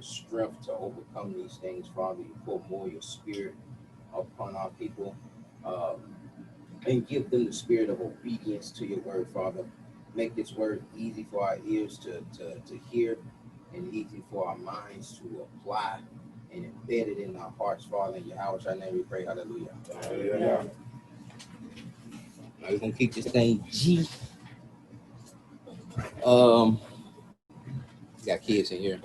the strength to overcome these things, Father. You pour more your spirit upon our people, um, and give them the spirit of obedience to your word, Father. Make this word easy for our ears to hear and easy for our minds to apply and embed it in our hearts, Father. In Yahweh's name we pray. Hallelujah. Hallelujah. Now we're going to keep this thing G. Got kids in here.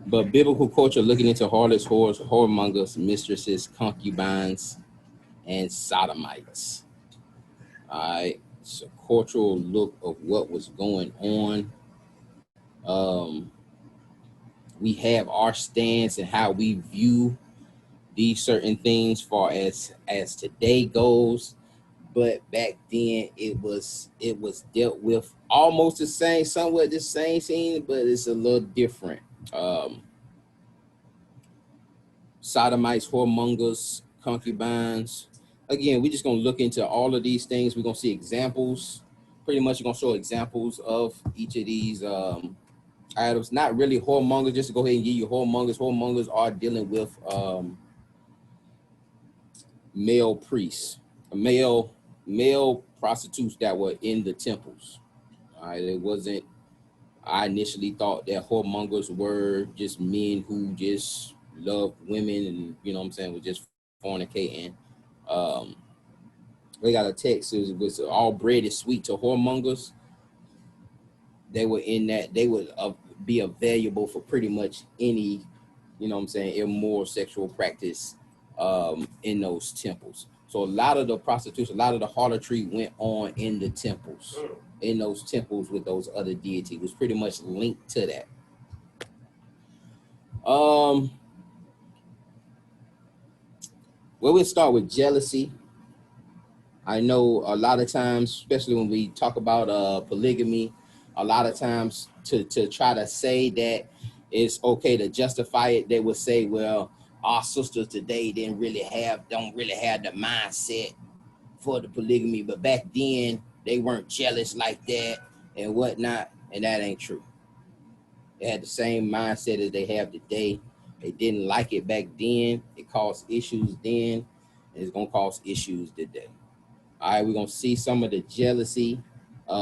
But biblical culture looking into harlots, whores, whoremongers, mistresses, concubines, and sodomites. All right. It's a cultural look of what was going on. We have our stance and how we view these certain things far as today goes. But back then it was dealt with almost the same, somewhat the same scene, but it's a little different. Sodomites, whoremongers, concubines. Again, we're just gonna look into all of these things. We're gonna see examples. Pretty much, we're gonna show examples of each of these items. Not really whoremongers. Just to go ahead and give you whoremongers. Whoremongers are dealing with male priests, male prostitutes that were in the temples. All right, it wasn't. I initially thought that whoremongers were just men who just loved women and, you know what I'm saying, was just fornicating. They got a text. It was all bread is sweet to whoremongers. They were in that. They would be available for pretty much any, you know what I'm saying, immoral sexual practice in those temples. So a lot of the prostitution, a lot of the harlotry went on in the temples, in those temples with those other deities. It was pretty much linked to that. Well, we'll start with jealousy. I know a lot of times, especially when we talk about polygamy, a lot of times to try to say that it's okay to justify it, they would say, well, our sisters today don't really have the mindset for the polygamy, but back then they weren't jealous like that and whatnot, and that ain't true. They had the same mindset as they have today. They didn't like it back then. It caused issues then, and it's gonna cause issues today. All right, we're gonna see some of the jealousy.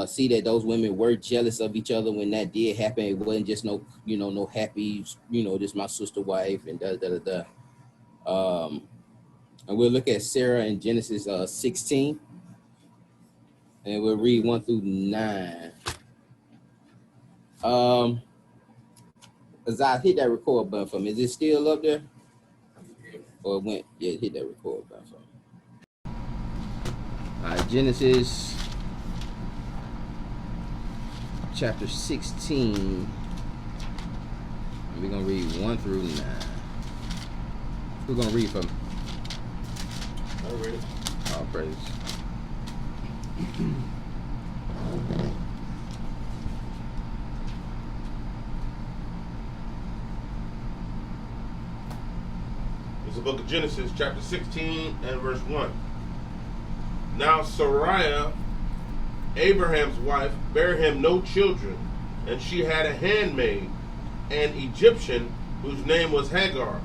See that those women were jealous of each other when that did happen. It wasn't just no happy, this my sister wife and da da da da. And we'll look at Sarah in Genesis 16, and we'll read 1 through 9. As I hit that record button for me, is it still up there? Or it went? Yeah, hit that record button for me. All right, Genesis chapter 16. We're gonna read 1 through 9. Who's gonna read from? I'll read it. All praise. It's the book of Genesis, chapter 16 and verse 1. Now Sarai, Abraham's wife, bare him no children, and she had a handmaid, an Egyptian, whose name was Hagar.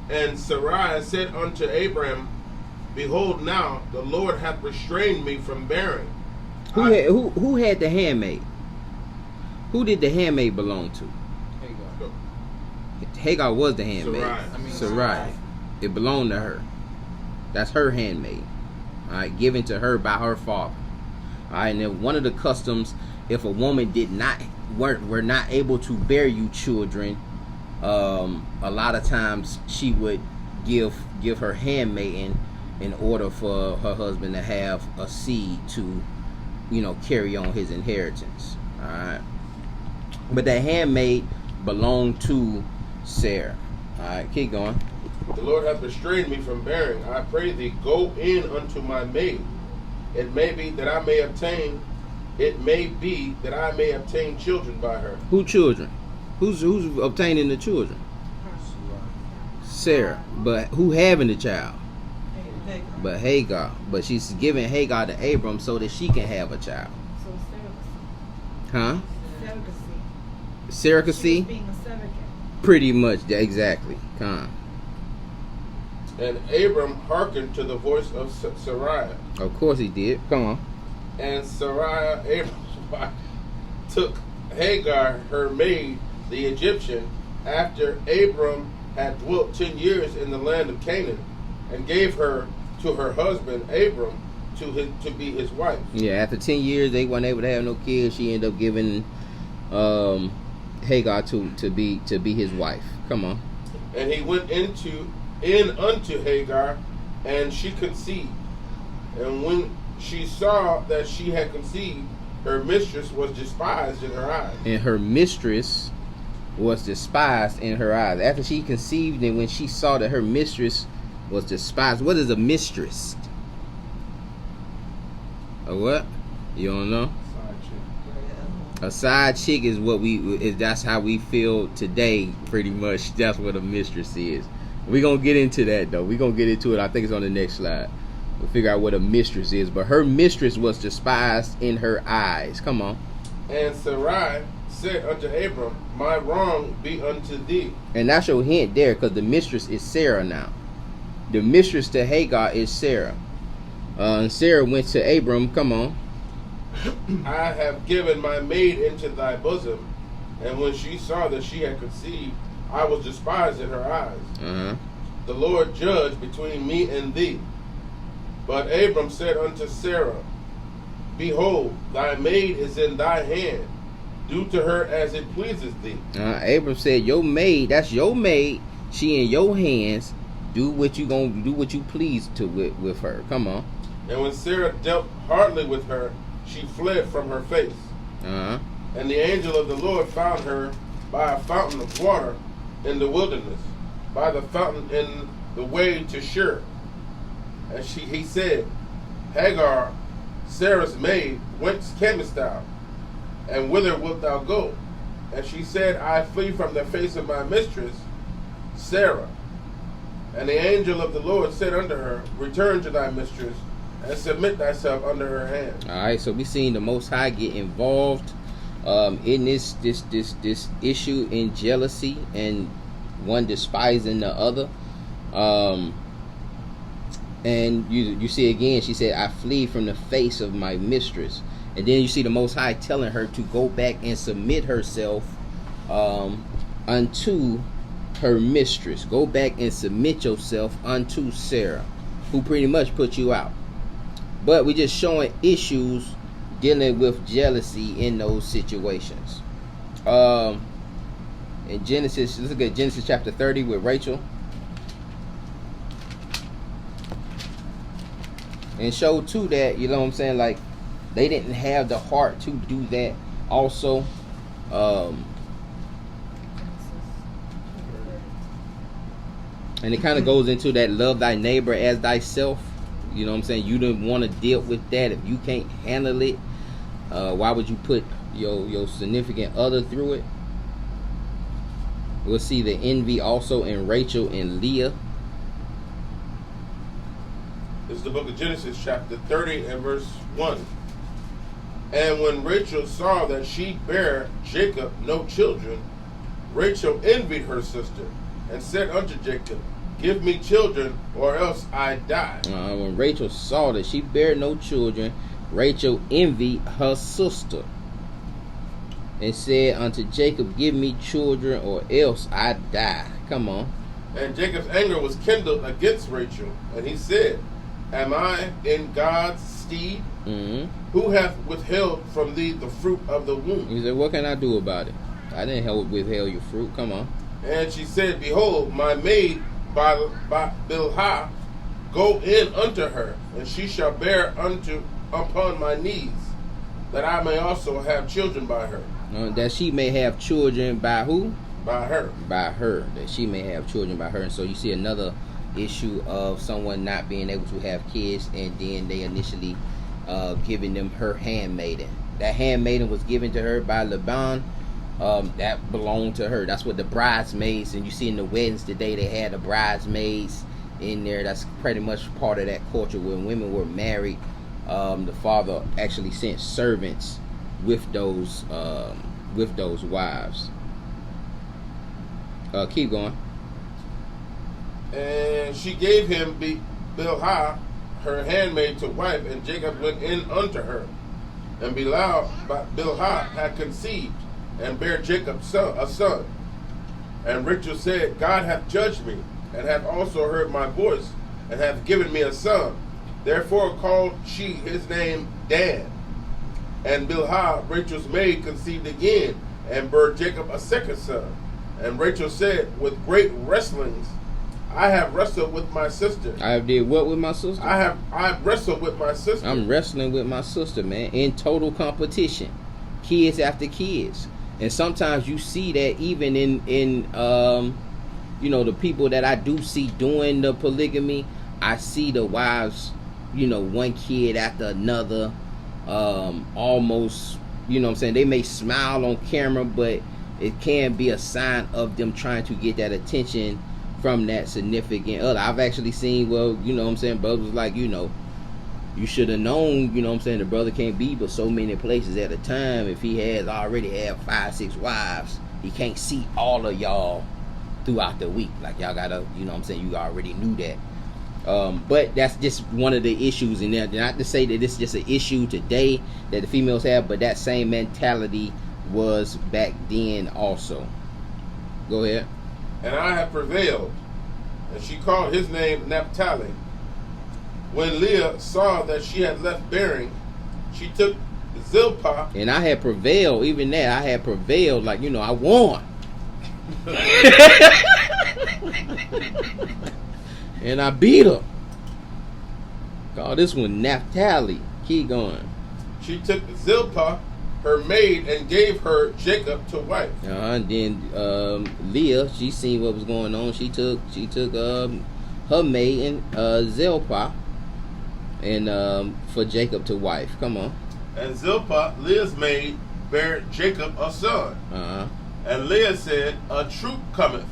And Sarai said unto Abraham, Behold, now the Lord hath restrained me from bearing. Who had the handmaid? Who did the handmaid belong to? Hagar. Hagar was the handmaid. Sarai. It belonged to her. That's her handmaid. All right, given to her by her father. All right, and then one of the customs, if a woman were not able to bear you children, a lot of times she would give her handmaiden in order for her husband to have a seed to, carry on his inheritance. All right, but the handmaid belonged to Sarah. All right, keep going. The Lord hath restrained me from bearing. I pray thee, go in unto my maid. It may be that I may obtain children by her. Who children? Who's obtaining the children? Sarah. But who having the child? But Hagar. But she's giving Hagar to Abram so that she can have a child. So surrogacy. Huh? Surrogacy. surrogacy. Being a surrogate. Pretty much, exactly. And Abram hearkened to the voice of Sarai. Of course he did. Come on. And Sarai, Abram's wife, took Hagar, her maid, the Egyptian, after Abram had dwelt 10 years in the land of Canaan, and gave her to her husband Abram to be his wife. Yeah, after 10 years they weren't able to have no kids. She ended up giving Hagar to be his wife. Come on. And he went in unto Hagar, and she conceived. And when she saw that she had conceived, her mistress was despised in her eyes. And her mistress was despised in her eyes. After she conceived, and when she saw that her mistress was despised. What is a mistress? A what? You don't know? A side chick is what that's how we feel today, pretty much. That's what a mistress is. We're going to get into that, though. We're going to get into it. I think it's on the next slide. We'll figure out what a mistress is. But her mistress was despised in her eyes. Come on. And Sarai said unto Abram, my wrong be unto thee. And that's your hint there, because the mistress is Sarah now. The mistress to Hagar is Sarah. And Sarah went to Abram. Come on. I have given my maid into thy bosom. And when she saw that she had conceived, I was despised in her eyes. The Lord judge between me and thee. But Abram said unto Sarah, behold, thy maid is in thy hand. Do to her as it pleases thee. Abram said, your maid, that's your maid. She in your hands. Do what you gonna do, what you please to with her. Come on. And when Sarah dealt hardly with her, she fled from her face. And the angel of the Lord found her by a fountain of water in the wilderness, by the fountain in the way to Shur. And he said, Hagar, Sarah's maid, whence camest thou? And whither wilt thou go? And she said, I flee from the face of my mistress, Sarah. And the angel of the Lord said unto her, return to thy mistress, and submit thyself under her hand. All right, so we seen the Most High get involved in this issue in jealousy and one despising the other. And you see again, she said, I flee from the face of my mistress. And then you see the Most High telling her to go back and submit herself unto her mistress. Go back and submit yourself unto Sarah, who pretty much put you out. But we're just showing issues dealing with jealousy in those situations. In Genesis, let's look at Genesis chapter 30 with Rachel. And show too that, you know what I'm saying, like they didn't have the heart to do that also. And it kind of goes into that love thy neighbor as thyself. You know what I'm saying? You didn't want to deal with that. If you can't handle it, why would you put your significant other through it? We'll see the envy also in Rachel and Leah. This is the book of Genesis, chapter 30 and verse 1. And when Rachel saw that she bare Jacob no children, Rachel envied her sister, and said unto Jacob, give me children, or else I die. When Rachel saw that she bare no children, Rachel envied her sister, and said unto Jacob, give me children, or else I die. Come on. And Jacob's anger was kindled against Rachel, and he said, am I in God's stead? Who hath withheld from thee the fruit of the womb? He said, what can I do about it? I didn't withheld your fruit. Come on. And she said, behold, my maid Bilhah, go in unto her, and she shall bear upon my knees, that I may also have children by her. That she may have children by who? By her. By her. That she may have children by her. And so you see another issue of someone not being able to have kids, and then they initially giving them her handmaiden. That handmaiden was given to her by Laban. That belonged to her. That's what the bridesmaids, and you see in the weddings today, they had the bridesmaids in there. That's pretty much part of that culture. When women were married, the father actually sent servants with those wives. Keep going. And she gave him Bilhah, her handmaid, to wife, and Jacob went in unto her. And Bilhah had conceived, and bare Jacob a son. And Rachel said, God hath judged me, and hath also heard my voice, and hath given me a son. Therefore called she his name Dan. And Bilhah, Rachel's maid, conceived again, and bare Jacob a second son. And Rachel said, with great wrestlings, I have wrestled with my sister. I did what with my sister? I have wrestled with my sister. I'm wrestling with my sister, man, in total competition, kids after kids. And sometimes you see that even in the people that I do see doing the polygamy. I see the wives, one kid after another, almost, what I'm saying, they may smile on camera, but it can be a sign of them trying to get that attention from that significant other. I've actually seen, what I'm saying, brothers like, you should have known, the brother can't be but so many places at a time. If he has already had 5-6 wives, he can't see all of y'all throughout the week. Like, y'all gotta, you already knew that. But that's just one of the issues in there. Not to say that it's just an issue today that the females have, but that same mentality was back then also. Go ahead. And I have prevailed. And she called his name Naphtali. When Leah saw that she had left bearing, she took Zilpah. And I had prevailed, even that, I had prevailed, like, I won. And I beat her. Call this one Naphtali. Keep going. She took Zilpah, her maid, and gave her Jacob to wife. And then Leah, she seen what was going on. She took her maid and Zilpah, and for Jacob to wife. Come on. And Zilpah, Leah's maid, bare Jacob a son. And Leah said, a troop cometh,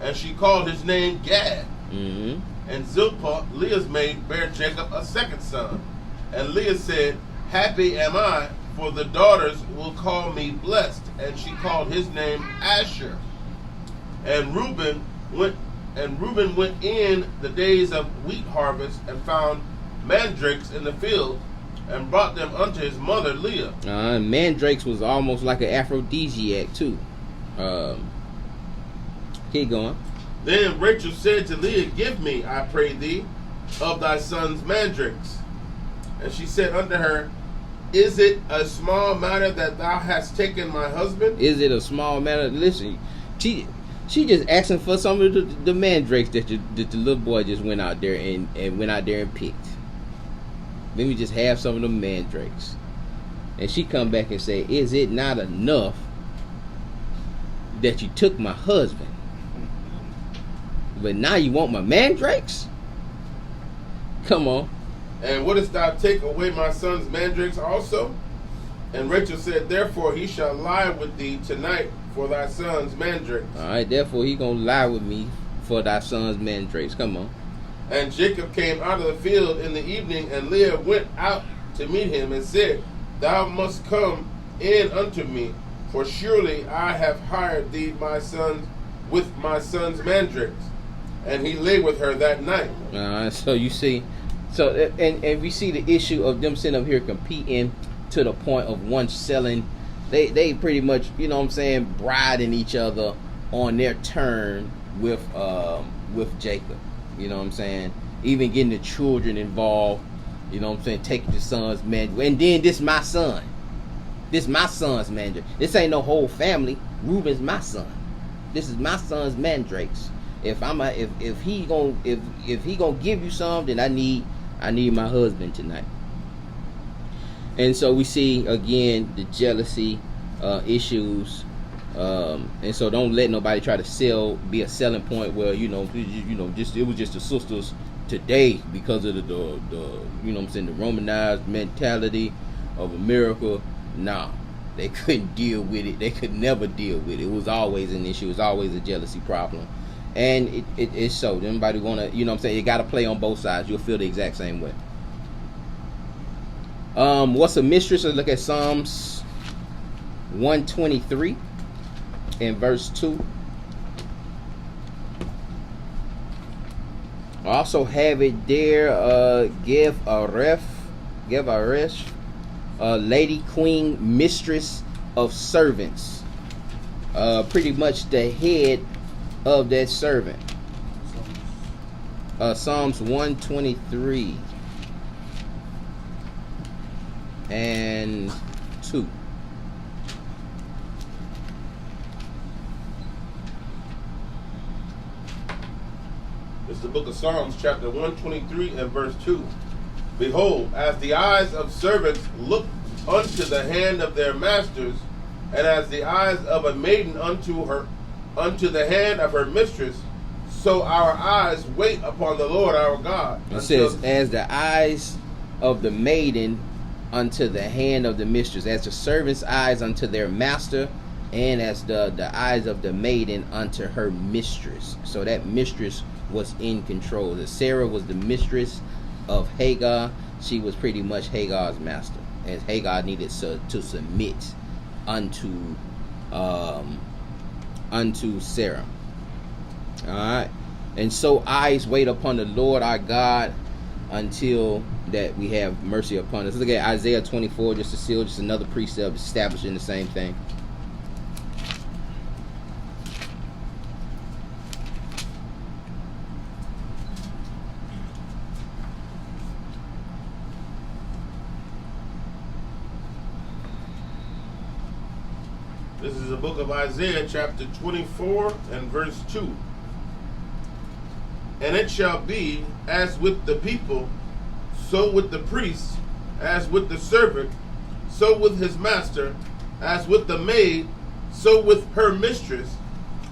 and she called his name Gad. And Zilpah, Leah's maid, bare Jacob a second son. And Leah said, happy am I, for the daughters will call me blessed. And she called his name Asher. And Reuben went in the days of wheat harvest, and found mandrakes in the field, and brought them unto his mother Leah. Mandrakes was almost like an aphrodisiac too. Keep going. Then Rachel said to Leah, give me, I pray thee, of thy son's mandrakes. And she said unto her, is it a small matter that thou hast taken my husband? Is it a small matter? Listen, she just asking for some of the mandrakes that the little boy just went out there and picked. Let me just have some of the mandrakes. And she come back and say, is it not enough that you took my husband, but now you want my mandrakes? Come on. And wouldst thou take away my son's mandrakes also? And Rachel said, therefore he shall lie with thee tonight for thy son's mandrakes. All right, therefore he gonna lie with me for thy son's mandrakes. Come on. And Jacob came out of the field in the evening, and Leah went out to meet him, and said, thou must come in unto me, for surely I have hired thee my son with my son's mandrakes. And he lay with her that night. So you see, and we see the issue of them sitting up here competing to the point of one selling. They pretty much, briding each other on their turn with Jacob. You know what I'm saying? Even getting the children involved. You know what I'm saying? Taking the son's man. And then this my son. This my son's mandrake. This ain't no whole family. Reuben's my son. This is my son's mandrakes. If he gonna give you some, then I need my husband tonight. And so we see again the jealousy issues. And so don't let nobody try to be a selling point where it was just the sisters today because of the the Romanized mentality of America. Nah, they couldn't deal with it. They could never deal with it. It was always an issue. It was always a jealousy problem, and it's so. Anybody wanna you got to play on both sides. You'll feel the exact same way. What's a mistress? Let's look at Psalms 123. In verse 2. I also have it there. Give a resh, lady, queen, mistress of servants. Pretty much the head of that servant. Psalms 123 and 2. It's the book of Psalms, chapter 123 and verse 2. Behold, as the eyes of servants look unto the hand of their masters, and as the eyes of a maiden unto the hand of her mistress, so our eyes wait upon the Lord our God. It says, as the eyes of the maiden unto the hand of the mistress, as the servant's eyes unto their master, and as the eyes of the maiden unto her mistress. So that mistress was in control. That Sarah was the mistress of Hagar. She was pretty much Hagar's master, as Hagar needed to submit unto Sarah. All right. And so eyes wait upon the Lord our God until that we have mercy upon us. Look at Isaiah 24, just to seal, just another precept establishing the same thing. This is the book of Isaiah, chapter 24 and verse 2. And it shall be as with the people, so with the priest, as with the servant, so with his master, as with the maid, so with her mistress,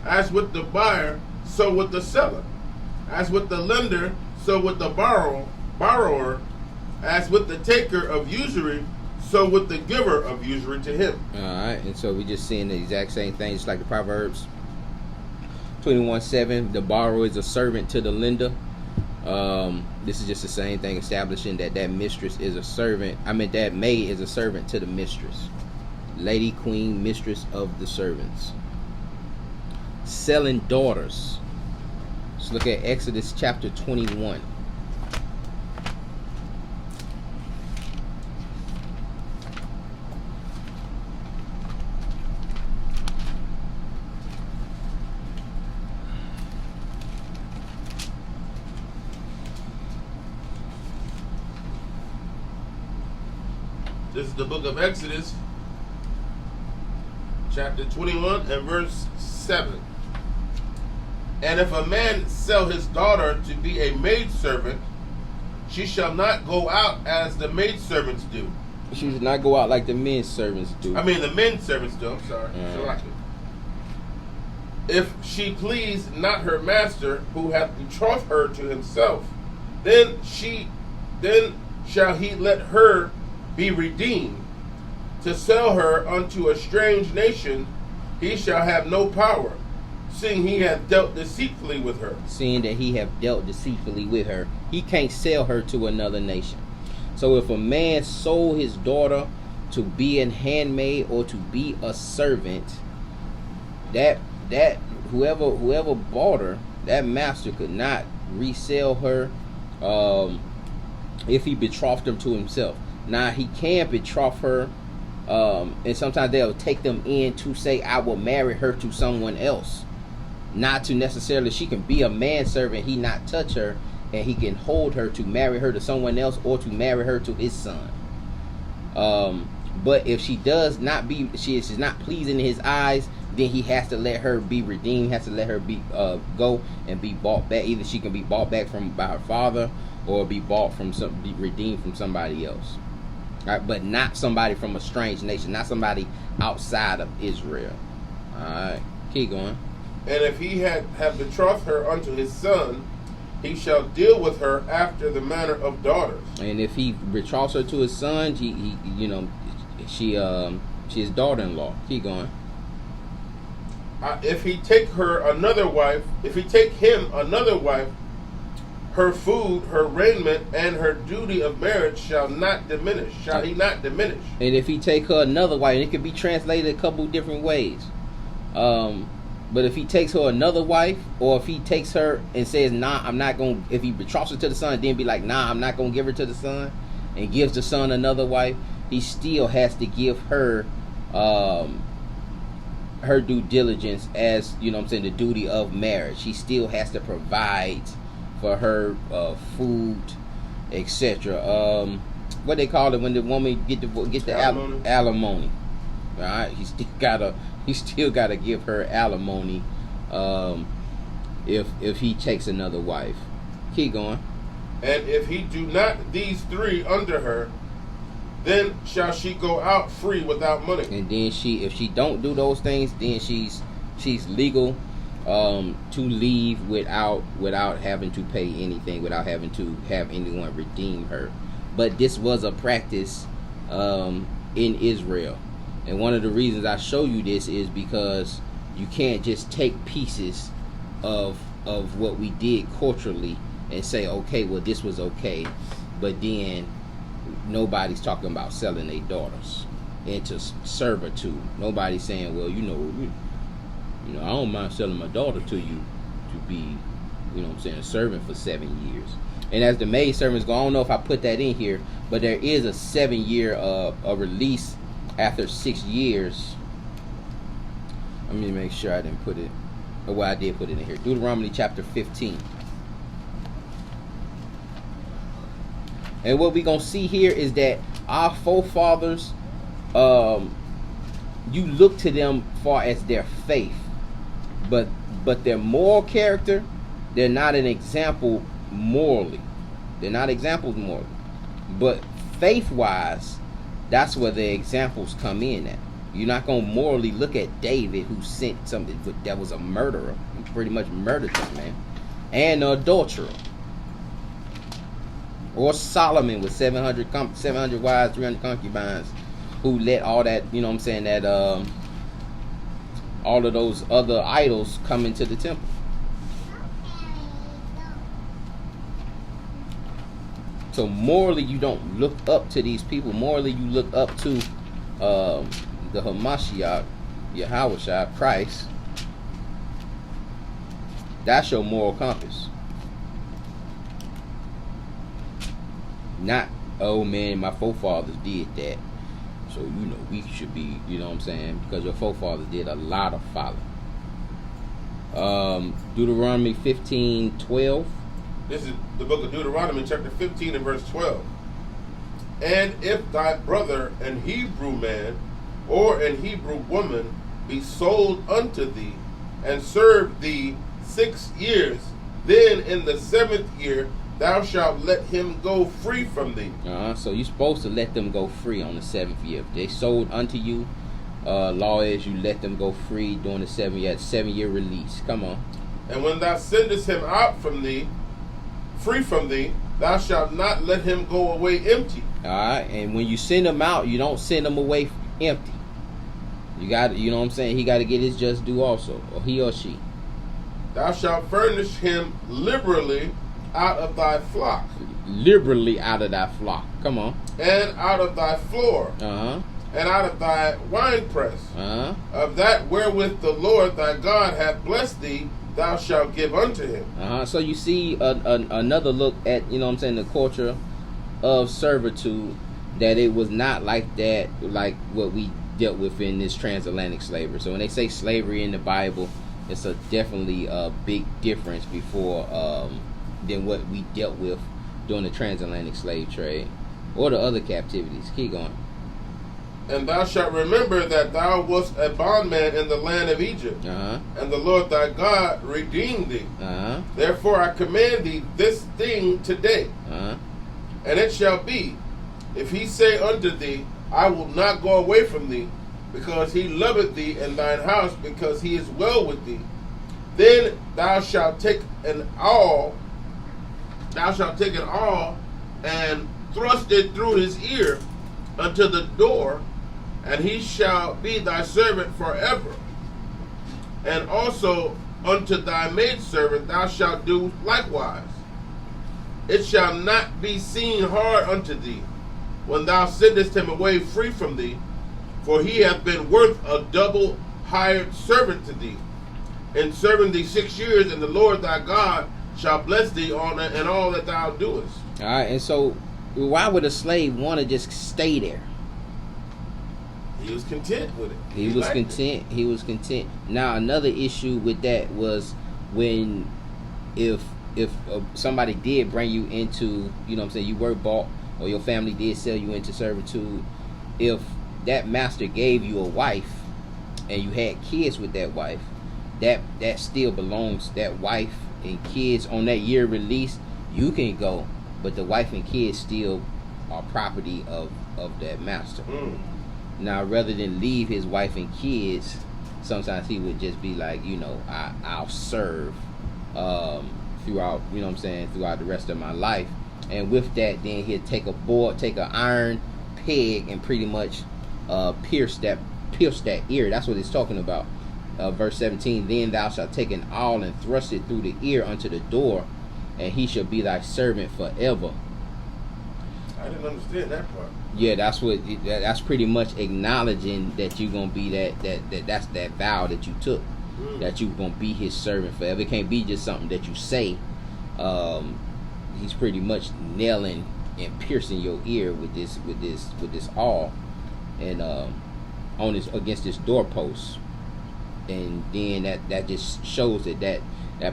as with the buyer, so with the seller, as with the lender, so with the borrower, as with the taker of usury, so with the giver of usury to him. All right, and so we just seeing the exact same thing, just like the Proverbs 21:7. The borrower is a servant to the lender. This is just the same thing, establishing that mistress is a servant. That maid is a servant to the mistress. Lady, queen, mistress of the servants. Selling daughters. Let's look at Exodus chapter 21. This is the book of Exodus, chapter 21 and verse 7. And if a man sell his daughter to be a maidservant, she shall not go out as the maidservants do. She should not go out like the men servants do. The men servants do, I'm sorry. If she please not her master, who hath betrothed her to himself, then shall he let her be redeemed. To sell her unto a strange nation, he shall have no power, seeing he hath dealt deceitfully with her. Seeing that he have dealt deceitfully with her, he can't sell her to another nation. So if a man sold his daughter to be an handmaid or to be a servant, that whoever bought her, that master could not resell her if he betrothed her to himself. Now he can betroth her, and sometimes they'll take them in to say, I will marry her to someone else. Not to necessarily, she can be a manservant, he not touch her, and he can hold her to marry her to someone else or to marry her to his son. But if she does not be, she's not pleasing in his eyes, then he has to let her be redeemed, has to let her be go and be bought back. Either she can be bought back by her father, or be redeemed from somebody else. Right, but not somebody from a strange nation, not somebody outside of Israel. All right, keep going. And if he have betrothed her unto his son, he shall deal with her after the manner of daughters. And if he betroths her to his son, she is daughter-in-law. Keep going. If he take him another wife, her food, her raiment, and her duty of marriage shall not diminish. Shall he not diminish? And if he take her another wife, and it could be translated a couple different ways. But if he takes her another wife, or if he takes her and says, nah, I'm not going to, if he betroths her to the son, then be like, nah, I'm not going to give her to the son, and gives the son another wife, he still has to give her her due diligence as, you know what I'm saying, the duty of marriage. He still has to provide for her food, etc. What they call it when the woman get the alimony. All right, he still gotta give her alimony if he takes another wife. Keep going. And if he do not these three under her, then shall she go out free without money. And then if she don't do those things, then she's legal to leave without having to pay anything, without having to have anyone redeem her. But this was a practice in Israel, and one of the reasons I show you this is because you can't just take pieces of what we did culturally and say, okay, well, this was okay, but then nobody's talking about selling their daughters into servitude. Nobody's saying, well, you know, I don't mind selling my daughter to you to be, you know what I'm saying, a servant for 7 years. And as the maid servants go, I don't know if I put that in here, but there is a 7-year a release after 6 years. Let me make sure I didn't put it. Well, I did put it in here. Deuteronomy chapter 15. And what we're going to see here is that our forefathers, you look to them far as their faith. But their moral character, they're not an example morally. They're not examples morally. But faith-wise, that's where the examples come in at. You're not going to morally look at David, who sent something that was a murderer. He pretty much murdered this man. And an adulterer. Or Solomon with 700 wives, 300 concubines, who let all that, you know what I'm saying, that all of those other idols come into the temple. So morally, you don't look up to these people. Morally, you look up to the Hamashiach, Yahushua, Christ. That's your moral compass. Not, oh man, my forefathers did that, so you know we should be, you know what I'm saying, because your forefathers did a lot of following. Deuteronomy 15:12. This is the book of Deuteronomy, chapter 15 and verse 12. And if thy brother, an Hebrew man or an Hebrew woman, be sold unto thee, and serve thee 6 years, then in the 7th year thou shalt let him go free from thee. So you're supposed to let them go free on the 7th year. If they sold unto you, law is you let them go free during the 7th year, 7-year release. Come on. And when thou sendest him out from thee, free from thee, thou shalt not let him go away empty. Alright, and when you send him out, you don't send him away empty. You got, you know what I'm saying, he got to get his just due also, or he or she. Thou shalt furnish him liberally out of thy flock. Liberally out of thy flock. Come on. And out of thy floor. Uh-huh. And out of thy winepress. Uh-huh. Of that wherewith the Lord thy God hath blessed thee, thou shalt give unto him. Uh-huh. So you see another look at, you know what I'm saying, the culture of servitude, that it was not like that, like what we dealt with in this transatlantic slavery. So when they say slavery in the Bible, it's definitely a big difference before than what we dealt with during the transatlantic slave trade or the other captivities. Keep going. And thou shalt remember that thou wast a bondman in the land of Egypt, and the Lord thy God redeemed thee. Therefore I command thee this thing today. And it shall be, if he say unto thee, I will not go away from thee, because he loveth thee and thine house, because he is well with thee, then thou shalt take an awl. Thou shalt take an awl and thrust it through his ear unto the door, and he shall be thy servant forever. And also unto thy maidservant thou shalt do likewise. It shall not be seen hard unto thee when thou sendest him away free from thee, for he hath been worth a double hired servant to thee. in serving thee 6 years, and the Lord thy God shall bless thee on and all that thou doest. All right, and so why would a slave want to just stay there? He was content with it. He was content. He was content. Now another issue with that was when, if somebody did bring you into, you know what I'm saying, you were bought, or your family did sell you into servitude, if that master gave you a wife and you had kids with that wife, that still belongs, that wife and kids on that year release, you can go, but the wife and kids still are property of that master. Now, rather than leave his wife and kids, sometimes he would just be like, you know, I'll serve throughout, you know what I'm saying, throughout the rest of my life. And with that, then he'll take an iron peg and pretty much pierce that ear. That's what it's talking about. Verse 17, then thou shalt take an awl and thrust it through the ear unto the door, and he shall be thy servant forever. I didn't understand that part. Yeah, that's pretty much acknowledging that you're gonna be that's that vow that you took, that you're gonna be his servant forever. It can't be just something that you say. He's pretty much nailing and piercing your ear with this awl, and on this, against this doorpost, and then that just shows that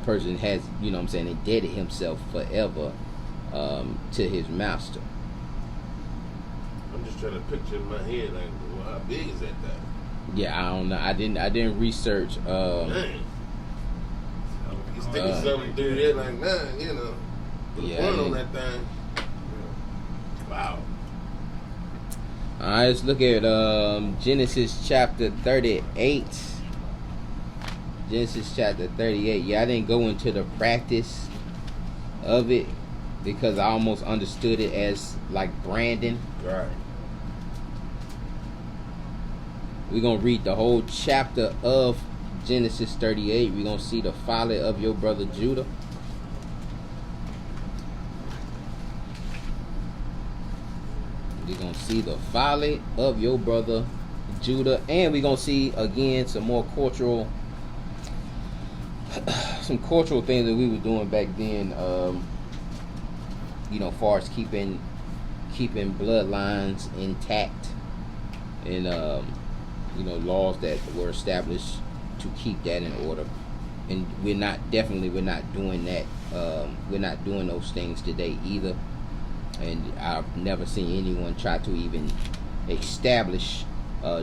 person has, you know what I'm saying, indebted himself forever to his master. I'm just trying to picture in my head, like, well, how big is that thing? Yeah, I don't know. I didn't research. Dang. You sticking something through there like that, you know. Put a point on that thing. Wow. All right, let's look at Genesis chapter 38. Genesis chapter 38. Yeah, I didn't go into the practice of it because I almost understood it as like branding. Right. We're going to read the whole chapter of Genesis 38. We're going to see the folly of your brother Judah. We're going to see the folly of your brother Judah. And we're going to see, again, some more cultural things that we were doing back then, you know, far as keeping bloodlines intact, and you know, laws that were established to keep that in order. And we're not doing that. We're not doing those things today either. And I've never seen anyone try to even establish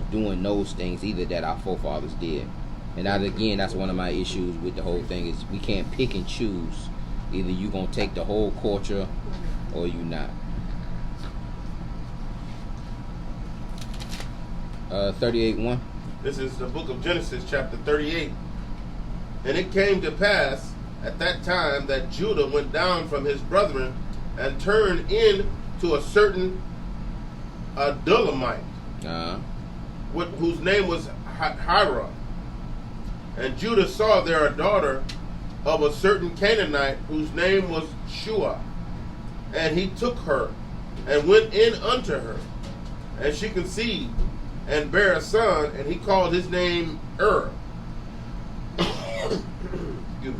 doing those things either that our forefathers did. And that's one of my issues with the whole thing, is we can't pick and choose. Either you gonna take the whole culture or you not. 38:1. This is the book of Genesis, chapter 38. And it came to pass at that time that Judah went down from his brethren and turned in to a certain Adullamite, whose name was Hira. And Judah saw there a daughter of a certain Canaanite whose name was Shua. And he took her and went in unto her. And she conceived and bare a son, and he called his name Excuse me.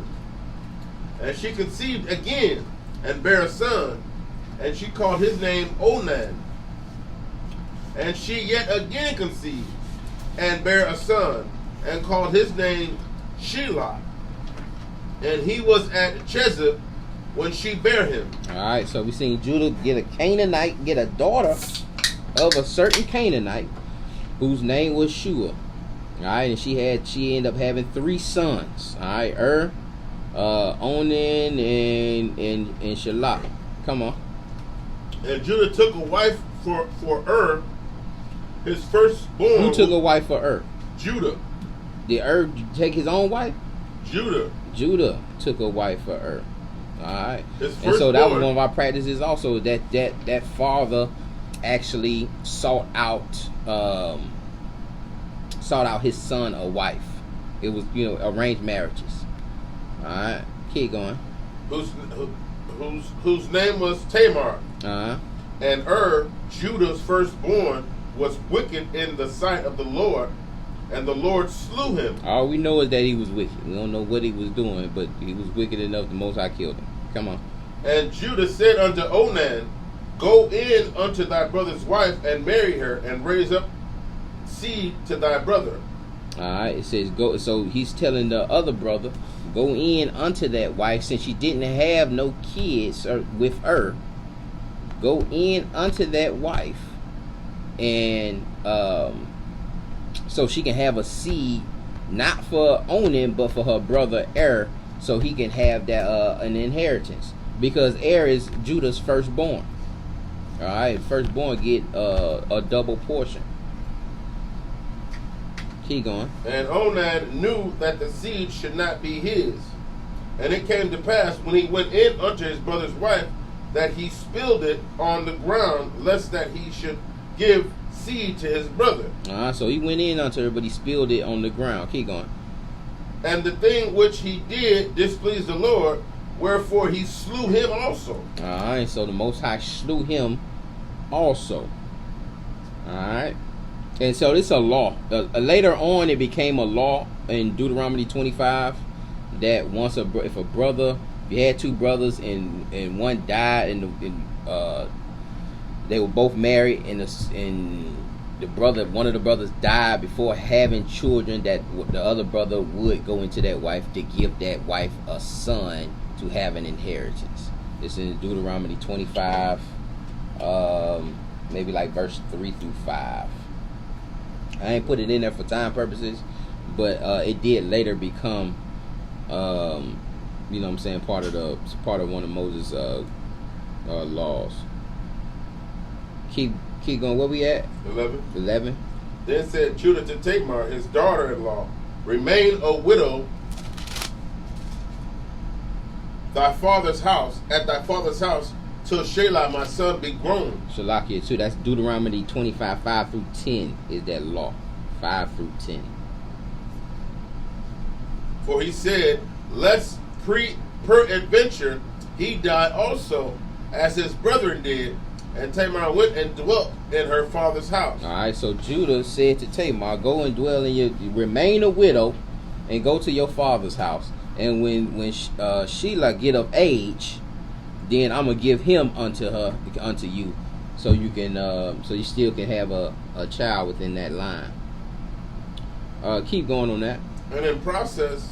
And she conceived again and bare a son, and she called his name Onan. And she yet again conceived and bare a son, and called his name Shelah. And he was at Chezib when she bare him. All right, so we seen Judah get a daughter of a certain Canaanite whose name was Shua. All right, and she ended up having 3 sons. All right, Onan, and Shelah. Come on. And Judah took a wife for his firstborn. Who took a wife for Judah. Did take his own wife? Judah took a wife for All right. And so that was one of our practices also, that father actually sought out his son a wife. It was, you know, arranged marriages. All right, keep going. Whose name was Tamar. And Judah's firstborn, was wicked in the sight of the Lord, and the Lord slew him. All we know is that he was wicked. We don't know what he was doing, but he was wicked enough the Most High killed him. Come on. And Judah said unto Onan, Go in unto thy brother's wife, and marry her, and raise up seed to thy brother. All right, it says go. So he's telling the other brother, go in unto that wife, since she didn't have no kids with her. Go in unto that wife, and so she can have a seed, not for Onan, but for her brother Er, so he can have that an inheritance, because Er is Judah's firstborn. All right, firstborn get a double portion. Keep going. And Onan knew that the seed should not be his. And it came to pass, when he went in unto his brother's wife, that he spilled it on the ground, lest that he should give seed to his brother. So he went in unto her, but he spilled it on the ground. Keep going. And the thing which he did displeased the Lord, wherefore he slew him also. Alright, so the Most High slew him also. Alright. And so this is a law. Later on, it became a law in Deuteronomy 25 that if a brother, if you had two brothers and one died, and they were both married, and one of the brothers died before having children, that the other brother would go into that wife to give that wife a son to have an inheritance. It's in Deuteronomy 25, maybe like verse 3 through 5. I ain't put it in there for time purposes, but it did later become, you know what I'm saying, part of one of Moses' laws. Keep going. Where we at? 11. Then said Judah to Tamar, his daughter-in-law, Remain a widow at thy father's house, till Shelah my son be grown. Shalakia too. That's Deuteronomy 25, 5 through 10 is that law. 5 through 10. For he said, lest peradventure he die also, as his brethren did. And Tamar went and dwelt in her father's house. Alright, so Judah said to Tamar, go and dwell remain a widow, and go to your father's house. And when Shelah get of age, then I'm gonna give him unto you, so you can so you still can have a child within that line. Keep going on that. And in process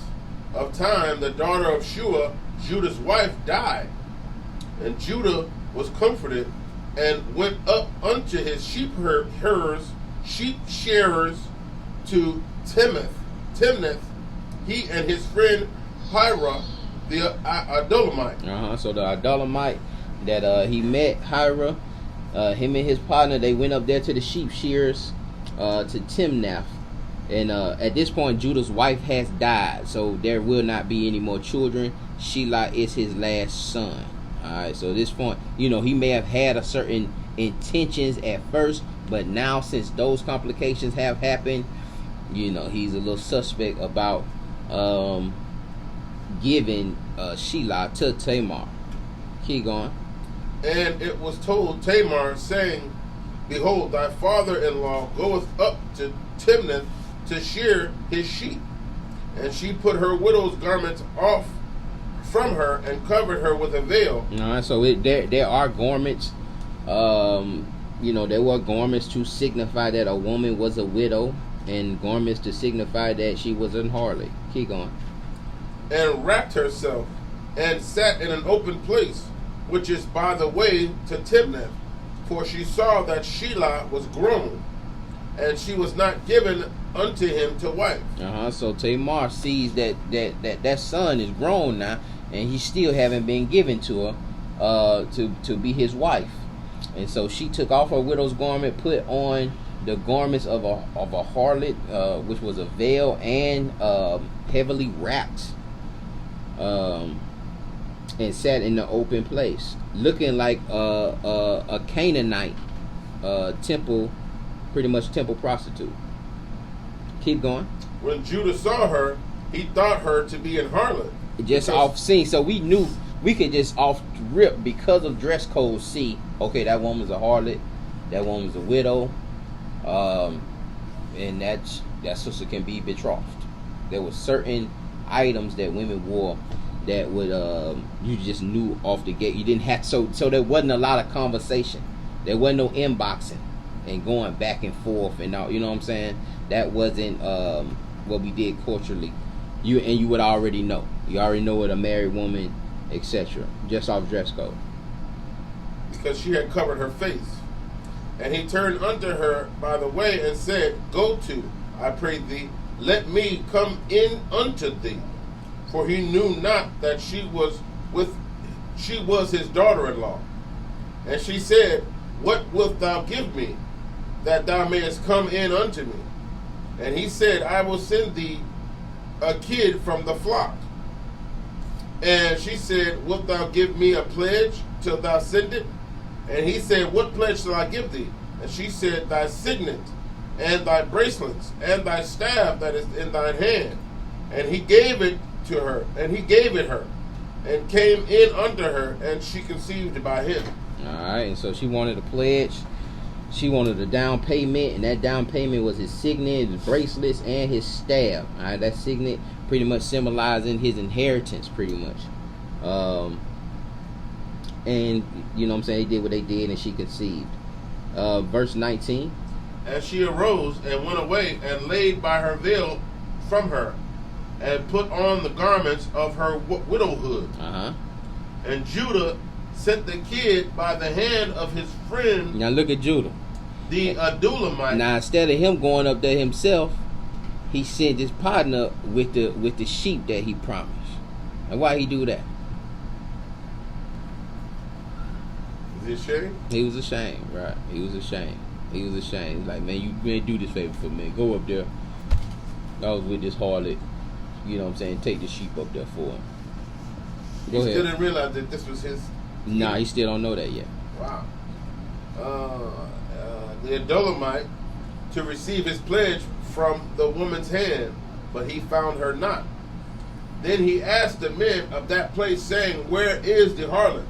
of time, the daughter of Shua, Judah's wife, died, and Judah was comforted, and went up unto his sheep shearers to Timnath, he and his friend Hira the Adullamite. So the Adullamite that he met, Hira, him and his partner, they went up there to the sheep shearers to Timnath. And at this point, Judah's wife has died, so there will not be any more children. Shelah is his last son. Alright, so at this point, he may have had a certain intentions at first, but now since those complications have happened, he's a little suspect about giving Shelah to Tamar. Keep going. And it was told Tamar, saying, Behold, thy father-in-law goeth up to Timnath to shear his sheep. And she put her widow's garments off from her and covered her with a veil. Alright, so there are garments. There were garments to signify that a woman was a widow, and garments to signify that she was an harlot. Keep going. And wrapped herself, and sat in an open place, which is by the way to Timnath, for she saw that Shelah was grown, and she was not given unto him to wife. So Tamar sees that son is grown now, and he still haven't been given to her to be his wife. And so she took off her widow's garment, put on the garments of a harlot, which was a veil, and heavily wrapped, and sat in the open place, looking like a Canaanite temple, pretty much temple prostitute. Keep going. When Judah saw her, he thought her to be an harlot. Just off scene, so we knew we could just off rip, because of dress code, see, okay, that woman's a harlot, that woman's a widow, and that sister can be betrothed. There were certain items that women wore that would you just knew off the gate. You didn't have so there wasn't a lot of conversation. There wasn't no inboxing and going back and forth and all. You know what I'm saying? That wasn't what we did culturally. You would already know. You already know what a married woman, etc. Just off dress code. Because she had covered her face. And he turned unto her by the way and said, Go to, I pray thee, let me come in unto thee. For he knew not that she was his daughter-in-law. And she said, What wilt thou give me, that thou mayest come in unto me? And he said, I will send thee a kid from the flock. And she said, Wilt thou give me a pledge till thou send it? And he said, What pledge shall I give thee? And she said, Thy signet, and thy bracelets, and thy staff that is in thine hand. And he gave it to her, and he gave it her, and came in unto her, and she conceived by him. All right, and so she wanted a pledge. She wanted a down payment, and that down payment was his signet, his bracelets, and his staff. All right, that signet pretty much symbolizing his inheritance, pretty much. And you know what I'm saying, they did what they did, and she conceived. Verse 19. And she arose and went away and laid by her veil from her, and put on the garments of her widowhood. And Judah sent the kid by the hand of his friend. Now look at Judah, the Adulamite. Now instead of him going up there himself, he sent his partner with the sheep that he promised. And why he do that? Is he ashamed? He was ashamed, right? He was ashamed. He's like, man, you ain't do this favor for me. Go up there. I was with this harlot. You know what I'm saying? Take the sheep up there for him. Go ahead. Still didn't realize that this was his. Nah, he still don't know that yet. Wow. The Adulamite to receive his pledge from the woman's hand, but he found her not. Then he asked the men of that place, saying, Where is the harlot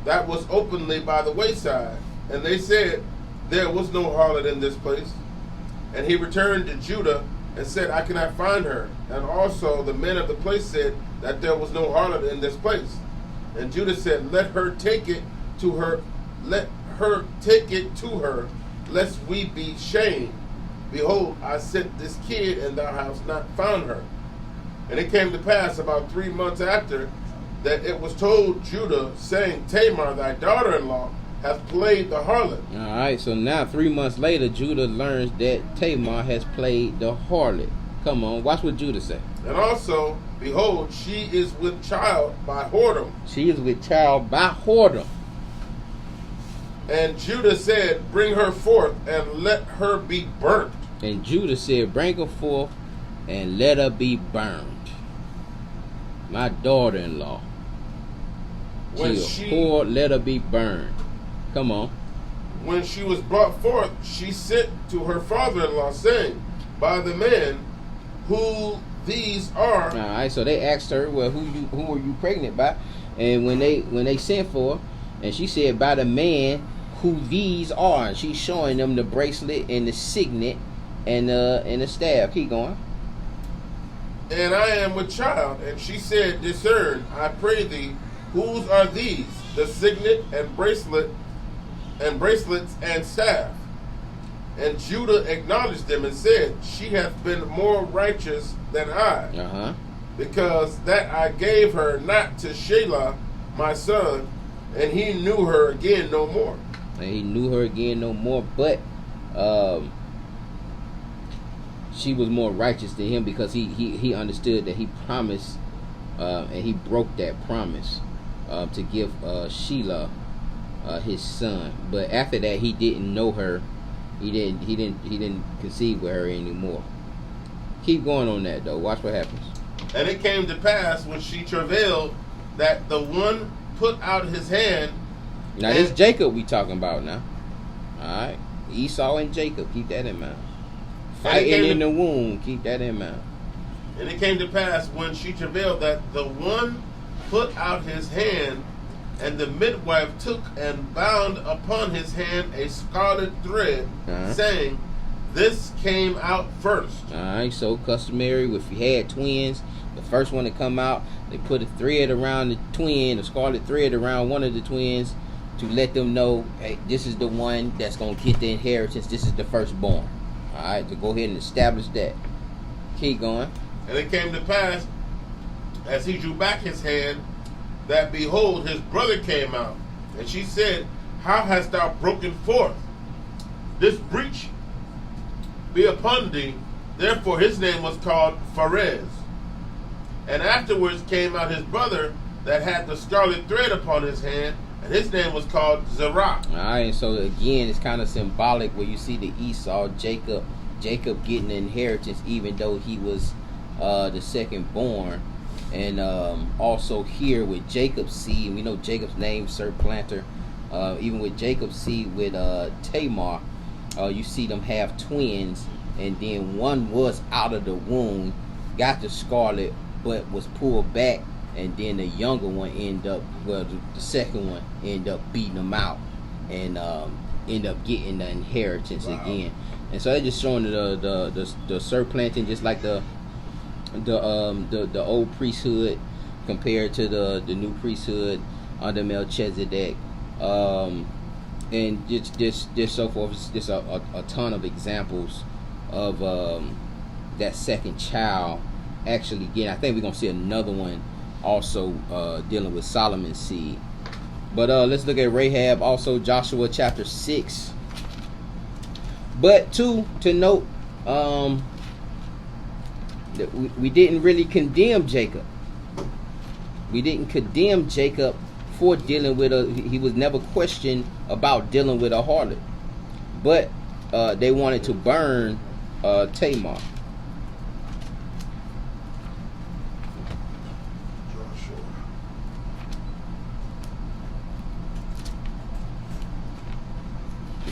that was openly by the wayside? And they said, There was no harlot in this place. And he returned to Judah and said, I cannot find her. And also the men of the place said that there was no harlot in this place. And Judah said, Let her take it to her, lest we be shamed. Behold, I sent this kid, and thou hast not found her. And it came to pass about 3 months after that it was told Judah, saying, Tamar, thy daughter-in-law, hath played the harlot. All right, so now 3 months later, Judah learns that Tamar has played the harlot. Come on, watch what Judah say. And also, behold, she is with child by whoredom. She is with child by whoredom. And Judah said, Bring her forth, and let her be burnt. And Judah said, Bring her forth, and let her be burned. My daughter-in-law. She a whore, let her be burned. Come on. When she was brought forth, she sent to her father-in-law, saying, By the man who these are. All right, so they asked her, well, who were you pregnant by? And when they sent for her, and she said, by the man who these are. And she's showing them the bracelet and the signet and the staff. Keep going. And I am with child. And she said, Discern, I pray thee, whose are these? The signet and bracelets and staff. And Judah acknowledged them and said, She hath been more righteous than I, because that I gave her not to Shelah my son, and he knew her again no more. And he knew her again no more, but she was more righteous than him because he understood that he promised, and he broke that promise to give Shelah his son. But after that, he didn't know her. He didn't conceive with her anymore. Keep going on that though. Watch what happens. And it came to pass when she travailed that the one put out his hand. Now this Jacob we talking about now. Alright. Esau and Jacob, keep that in mind. Fighting in the womb, keep that in mind. And it came to pass when she travailed that the one put out his hand, and the midwife took and bound upon his hand a scarlet thread, saying, this came out first. All right, so customary, if you had twins, the first one to come out, they put a thread around the twin, a scarlet thread around one of the twins to let them know, hey, this is the one that's going to get the inheritance. This is the firstborn. All right, to go ahead and establish that. Keep going. And it came to pass, as he drew back his hand, that behold, his brother came out. And she said, how hast thou broken forth? This breach be upon thee. Therefore his name was called Pharez. And afterwards came out his brother that had the scarlet thread upon his hand, and his name was called Zerah. All right, so again, it's kind of symbolic where you see the Esau, Jacob getting the inheritance, even though he was the second born. And also here with Jacob's seed, we know Jacob's name, Supplanter. Even with Jacob's seed with Tamar, you see them have twins, and then one was out of the womb, got the scarlet, but was pulled back, and then the younger one the second one ended up beating them out, and end up getting the inheritance again. And so they're just showing the supplanting, just like the old priesthood compared to the new priesthood under Melchizedek, and just so forth. It's just a ton of examples of that second child actually getting. I think we're gonna see another one also dealing with Solomon's seed. But let's look at Rahab, also Joshua chapter 6. But to note, that we didn't really condemn Jacob. We didn't condemn Jacob for dealing with he was never questioned about dealing with a harlot. But they wanted to burn Tamar.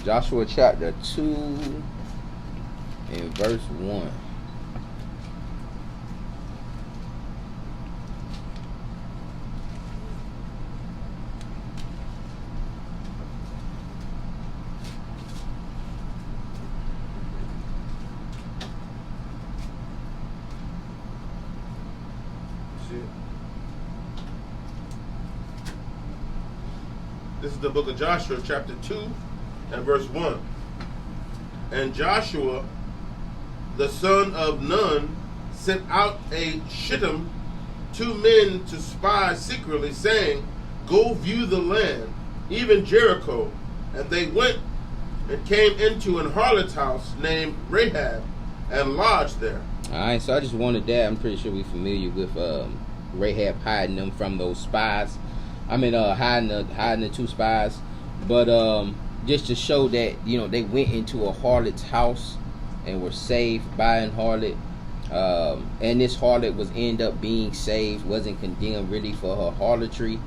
Joshua chapter 2 and verse 1. This is the book of Joshua, chapter 2 and verse 1. And Joshua, the son of Nun, sent out a Shittim, 2 men to spy secretly, saying, go view the land, even Jericho. And they went and came into an harlot's house named Rahab, and lodged there. Alright, so I just wanted that. I'm pretty sure we're familiar with Rahab hiding them from those spies. I mean, hiding the 2 spies. But just to show that, you know, they went into a harlot's house and were saved by an harlot. And this harlot was end up being saved, wasn't condemned really for her harlotry.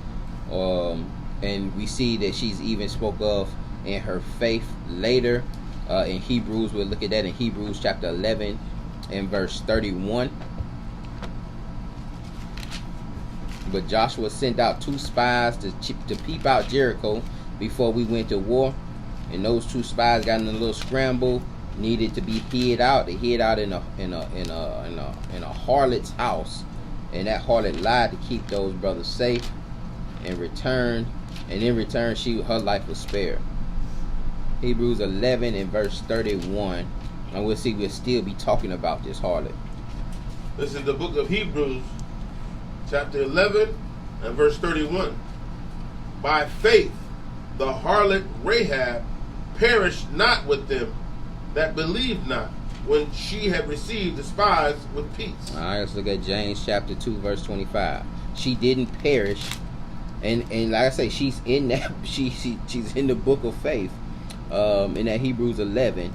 And we see that she's even spoke of in her faith later in Hebrews. We'll look at that in Hebrews chapter 11 and verse 31. But Joshua sent out 2 spies to peep out Jericho before we went to war. And those 2 spies got in a little scramble, needed to be hid out. They hid out in a harlot's house, and that harlot lied to keep those brothers safe, and returned. And in return, her life was spared. Hebrews 11 and verse 31, and we'll see we'll still be talking about this harlot. This is the book of Hebrews, chapter 11 and verse 31. By faith, the harlot Rahab perished not with them that believed not, when she had received the spies with peace. All right, let's look at James chapter 2 verse 25. She didn't perish, and like I say, she's in that she's in the book of faith, in that Hebrews 11,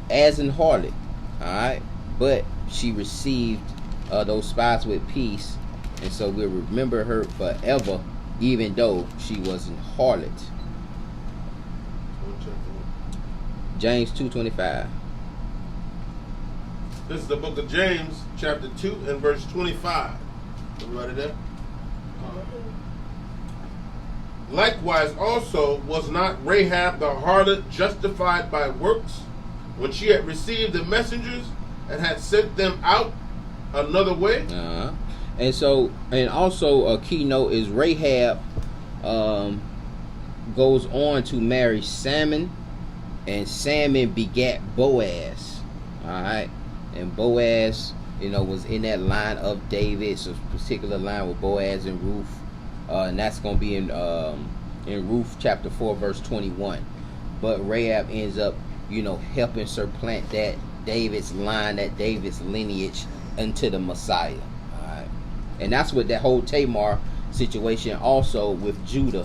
as an harlot. All right, but she received those spies with peace, and so we'll remember her forever, even though she was an harlot. James 2:25. This is the book of James, chapter 2 and verse 25. Everybody there? Likewise also was not Rahab the harlot justified by works when she had received the messengers and had sent them out another way. And also a keynote is Rahab goes on to marry Salmon, and Salmon begat Boaz. All right, and Boaz, was in that line of David. So a particular line with Boaz and Ruth, and that's going to be in Ruth chapter 4 verse 21. But Rahab ends up, helping supplant that David's line, that David's lineage into the Messiah. All right, and that's what that whole Tamar situation also with Judah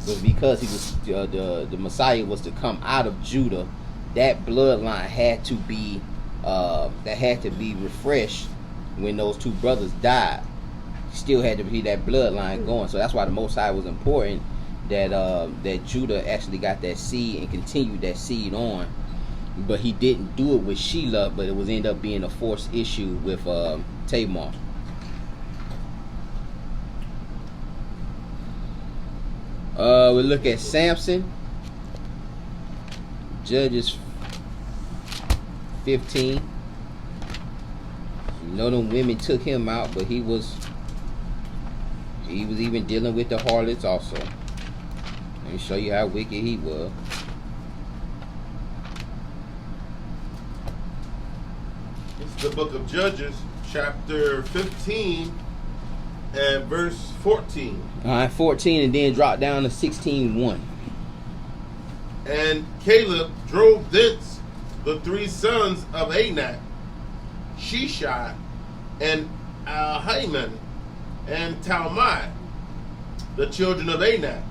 was, because he was the Messiah was to come out of Judah. That bloodline had to be refreshed when those two brothers died. Still had to be that bloodline going. So that's why the Most High was important that Judah actually got that seed and continued that seed on. But he didn't do it with Sheila, but it was end up being a forced issue with Tamar. We look at Samson, Judges 15. Them women took him out, but he was even dealing with the harlots also. Let me show you how wicked he was. It's the book of Judges, chapter 15 and verse 14. All right, 14, and then drop down to 16:1. And Caleb drove thence the three sons of Anak, Shishai, and Ahiman, and Talmai, the children of Anak.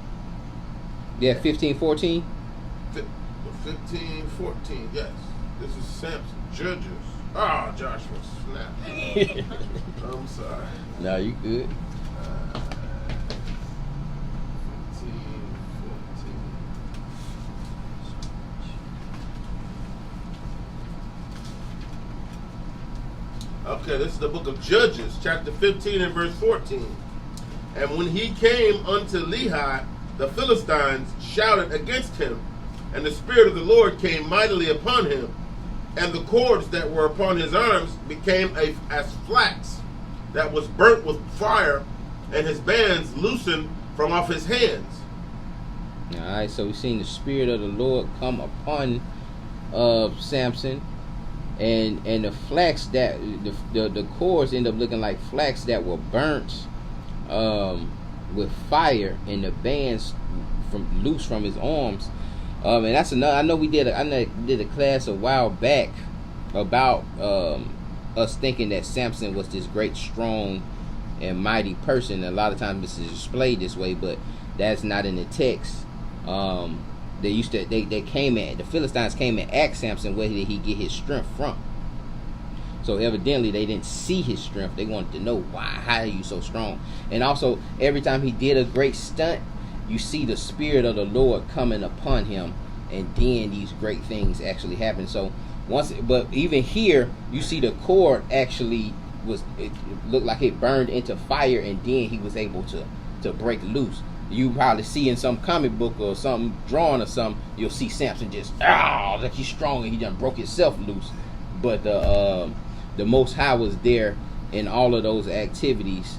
Yeah, 15:14. 15:14. Yes, this is Samson. Judges. Joshua, snap. I'm sorry. No, you good. 15:14. Okay, this is the book of Judges, chapter 15 and verse 14. And when he came unto Lehi, the Philistines shouted against him, and the Spirit of the Lord came mightily upon him, and the cords that were upon his arms became as flax that was burnt with fire, and his bands loosened from off his hands. All right, so we've seen the Spirit of the Lord come upon Samson, and the flax that the cords end up looking like flax that were burnt with fire, and the bands loose from his arms. And that's another. I know we did a class a while back about us thinking that Samson was this great, strong, and mighty person. A lot of times this is displayed this way, but that's not in the text. The Philistines came and asked Samson where did he get his strength from. So evidently they didn't see his strength. They wanted to know how are you so strong. And also every time he did a great stunt, you see the Spirit of the Lord coming upon him, and then these great things actually happen. So but even here you see the cord actually it looked like it burned into fire, and then he was able to break loose. You probably see in some comic book or something drawn or something, you'll see Samson just like he's strong and he done broke himself loose. But the Most High was there in all of those activities.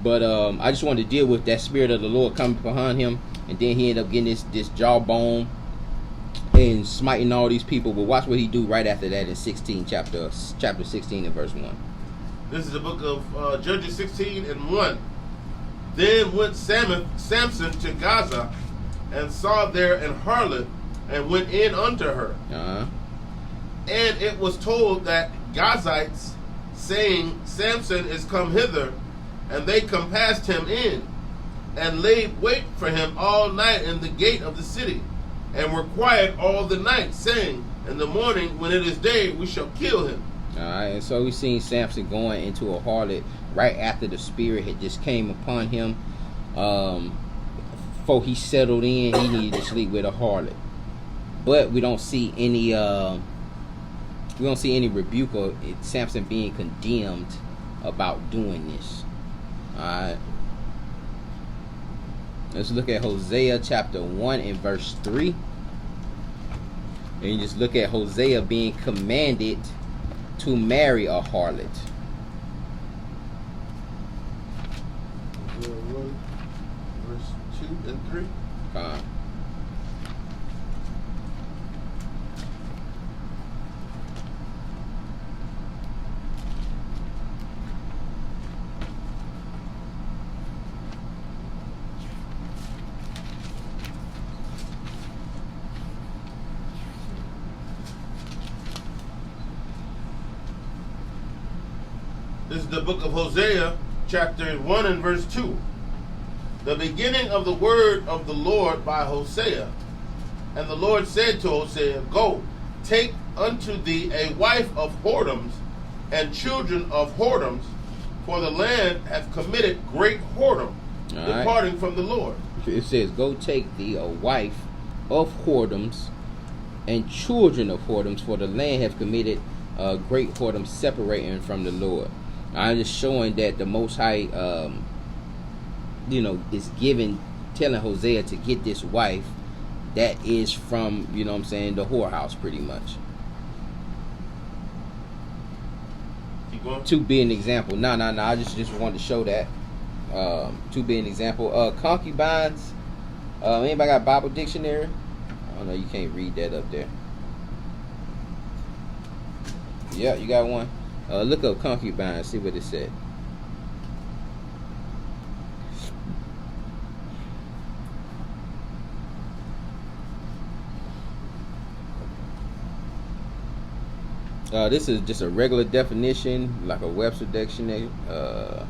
But I just wanted to deal with that Spirit of the Lord coming behind him, and then he ended up getting this jawbone and smiting all these people. But watch what he do right after that in chapter 16 and verse 1. This is the book of Judges 16 and 1. Then went Samson to Gaza, and saw there an harlot, and went in unto her. And it was told that Gazites, saying, Samson is come hither, and they compassed him in, and laid wait for him all night in the gate of the city, and were quiet all the night, saying, in the morning when it is day we shall kill him. Alright, and so we seen Samson going into a harlot right after the Spirit had just came upon him. Before he settled in, he needed to sleep with a harlot. But we don't see any rebuke or Samson being condemned about doing this. Alright. Let's look at Hosea chapter 1 and verse 3. And you just look at Hosea being commanded to marry a harlot. Hosea 1, verse 2 and 3. This is the book of Hosea, chapter 1 and verse 2. The beginning of the word of the Lord by Hosea. And the Lord said to Hosea, Go, take unto thee a wife of whoredoms and children of whoredoms, for the land hath committed great whoredom, departing from the Lord. It says, Go take thee a wife of whoredoms and children of whoredoms, for the land hath committed great whoredom, separating from the Lord. I'm just showing that the Most High, is telling Hosea to get this wife that is from, the whorehouse, pretty much. Keep going. To be an example. No. I just wanted to show that. To be an example. Concubines. Anybody got a Bible dictionary? Oh no, you can't read that up there. Yeah, you got one. Look up concubine, see what it said. This is just a regular definition, like a Webster dictionary. A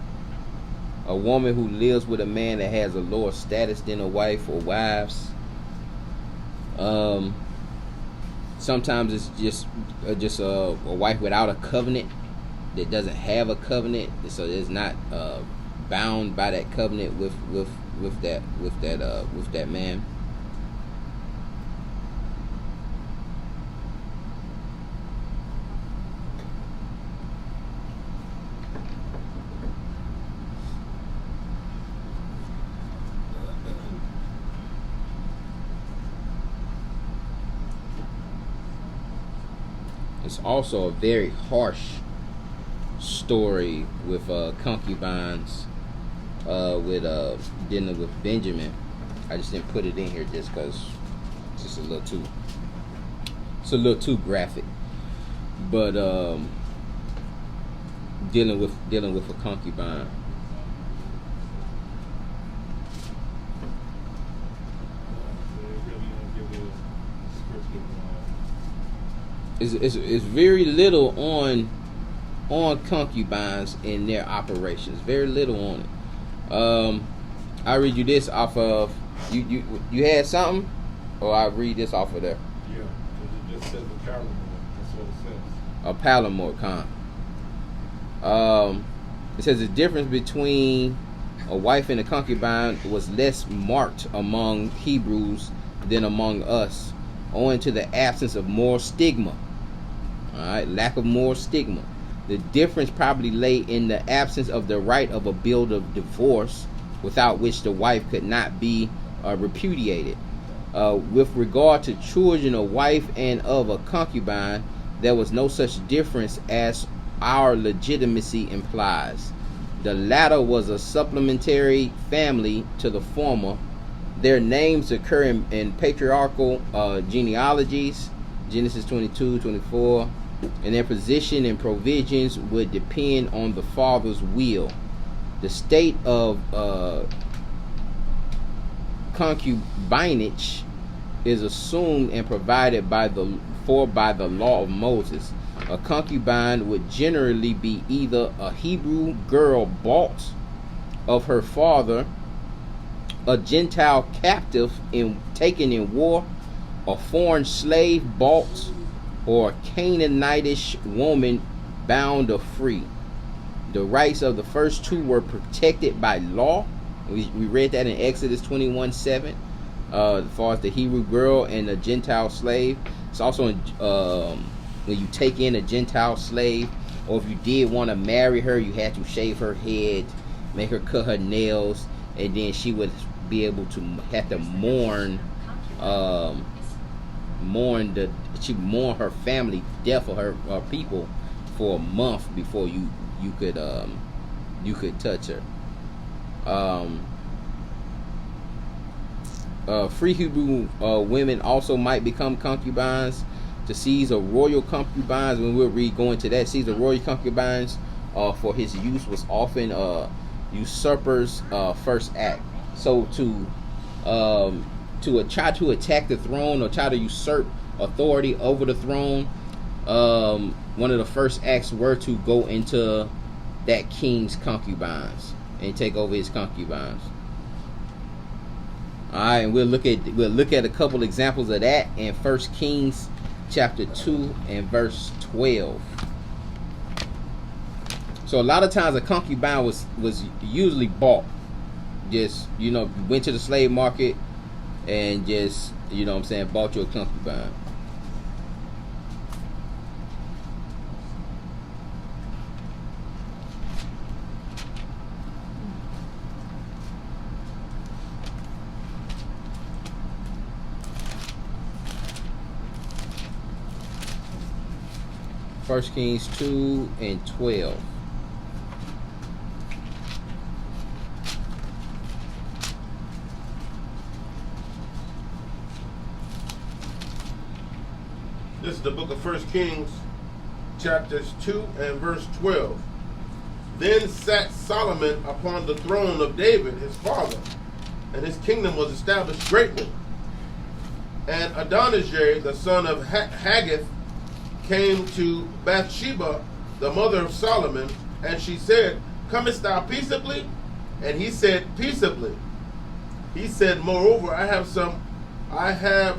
woman who lives with a man that has a lower status than a wife or wives. Sometimes it's just a wife without a covenant, that doesn't have a covenant, so it's not bound by that covenant with that man. It's also a very harsh story with concubines, with dealing with Benjamin. I just didn't put it in here just because it's just a little too graphic. But dealing with a concubine. It's very little on concubines in their operations. Very little on it. I read you this off of you had something, or I read this off of there. Yeah, because it just says a palamore. That's what it says. A palamore, it says the difference between a wife and a concubine was less marked among Hebrews than among us, owing to the absence of moral stigma. Alright, lack of moral stigma. The difference probably lay in the absence of the right of a bill of divorce, without which the wife could not be repudiated. With regard to children, a wife and of a concubine, there was no such difference as our legitimacy implies. The latter was a supplementary family to the former. Their names occur in patriarchal genealogies, Genesis 22, 24, and their position and provisions would depend on the father's will. The state of concubinage is assumed and provided by the law of Moses. A concubine would generally be either a Hebrew girl bought of her father, a Gentile captive taken in war, a foreign slave bought, or a Canaanitish woman bound or free. The rights of the first two were protected by law. We read that in Exodus 21:7. As far as the Hebrew girl and the Gentile slave, it's also in, when you take in a Gentile slave, or if you did want to marry her, you had to shave her head, make her cut her nails, and then she would be able to have to mourn mourn her family death of her people for a month before you could touch her. Free Hebrew women also might become concubines. To seize a royal concubines, when we'll read going to that, seize a royal concubines for his use was often usurper's first act. So to try to attack the throne or try to usurp authority over the throne, one of the first acts were to go into that king's concubines and take over his concubines. All right, and we'll look at a couple examples of that in 1 Kings chapter 2 and verse 12. So a lot of times a concubine was usually bought. Just, went to the slave market and just, bought you a concubine. First Kings 2 and 12. This is the book of 1 Kings, chapters 2 and verse 12. Then sat Solomon upon the throne of David, his father, and his kingdom was established greatly. And Adonijah, the son of Haggith, came to Bathsheba, the mother of Solomon, and she said, Comest thou peaceably? And he said, Peaceably. He said, Moreover, I have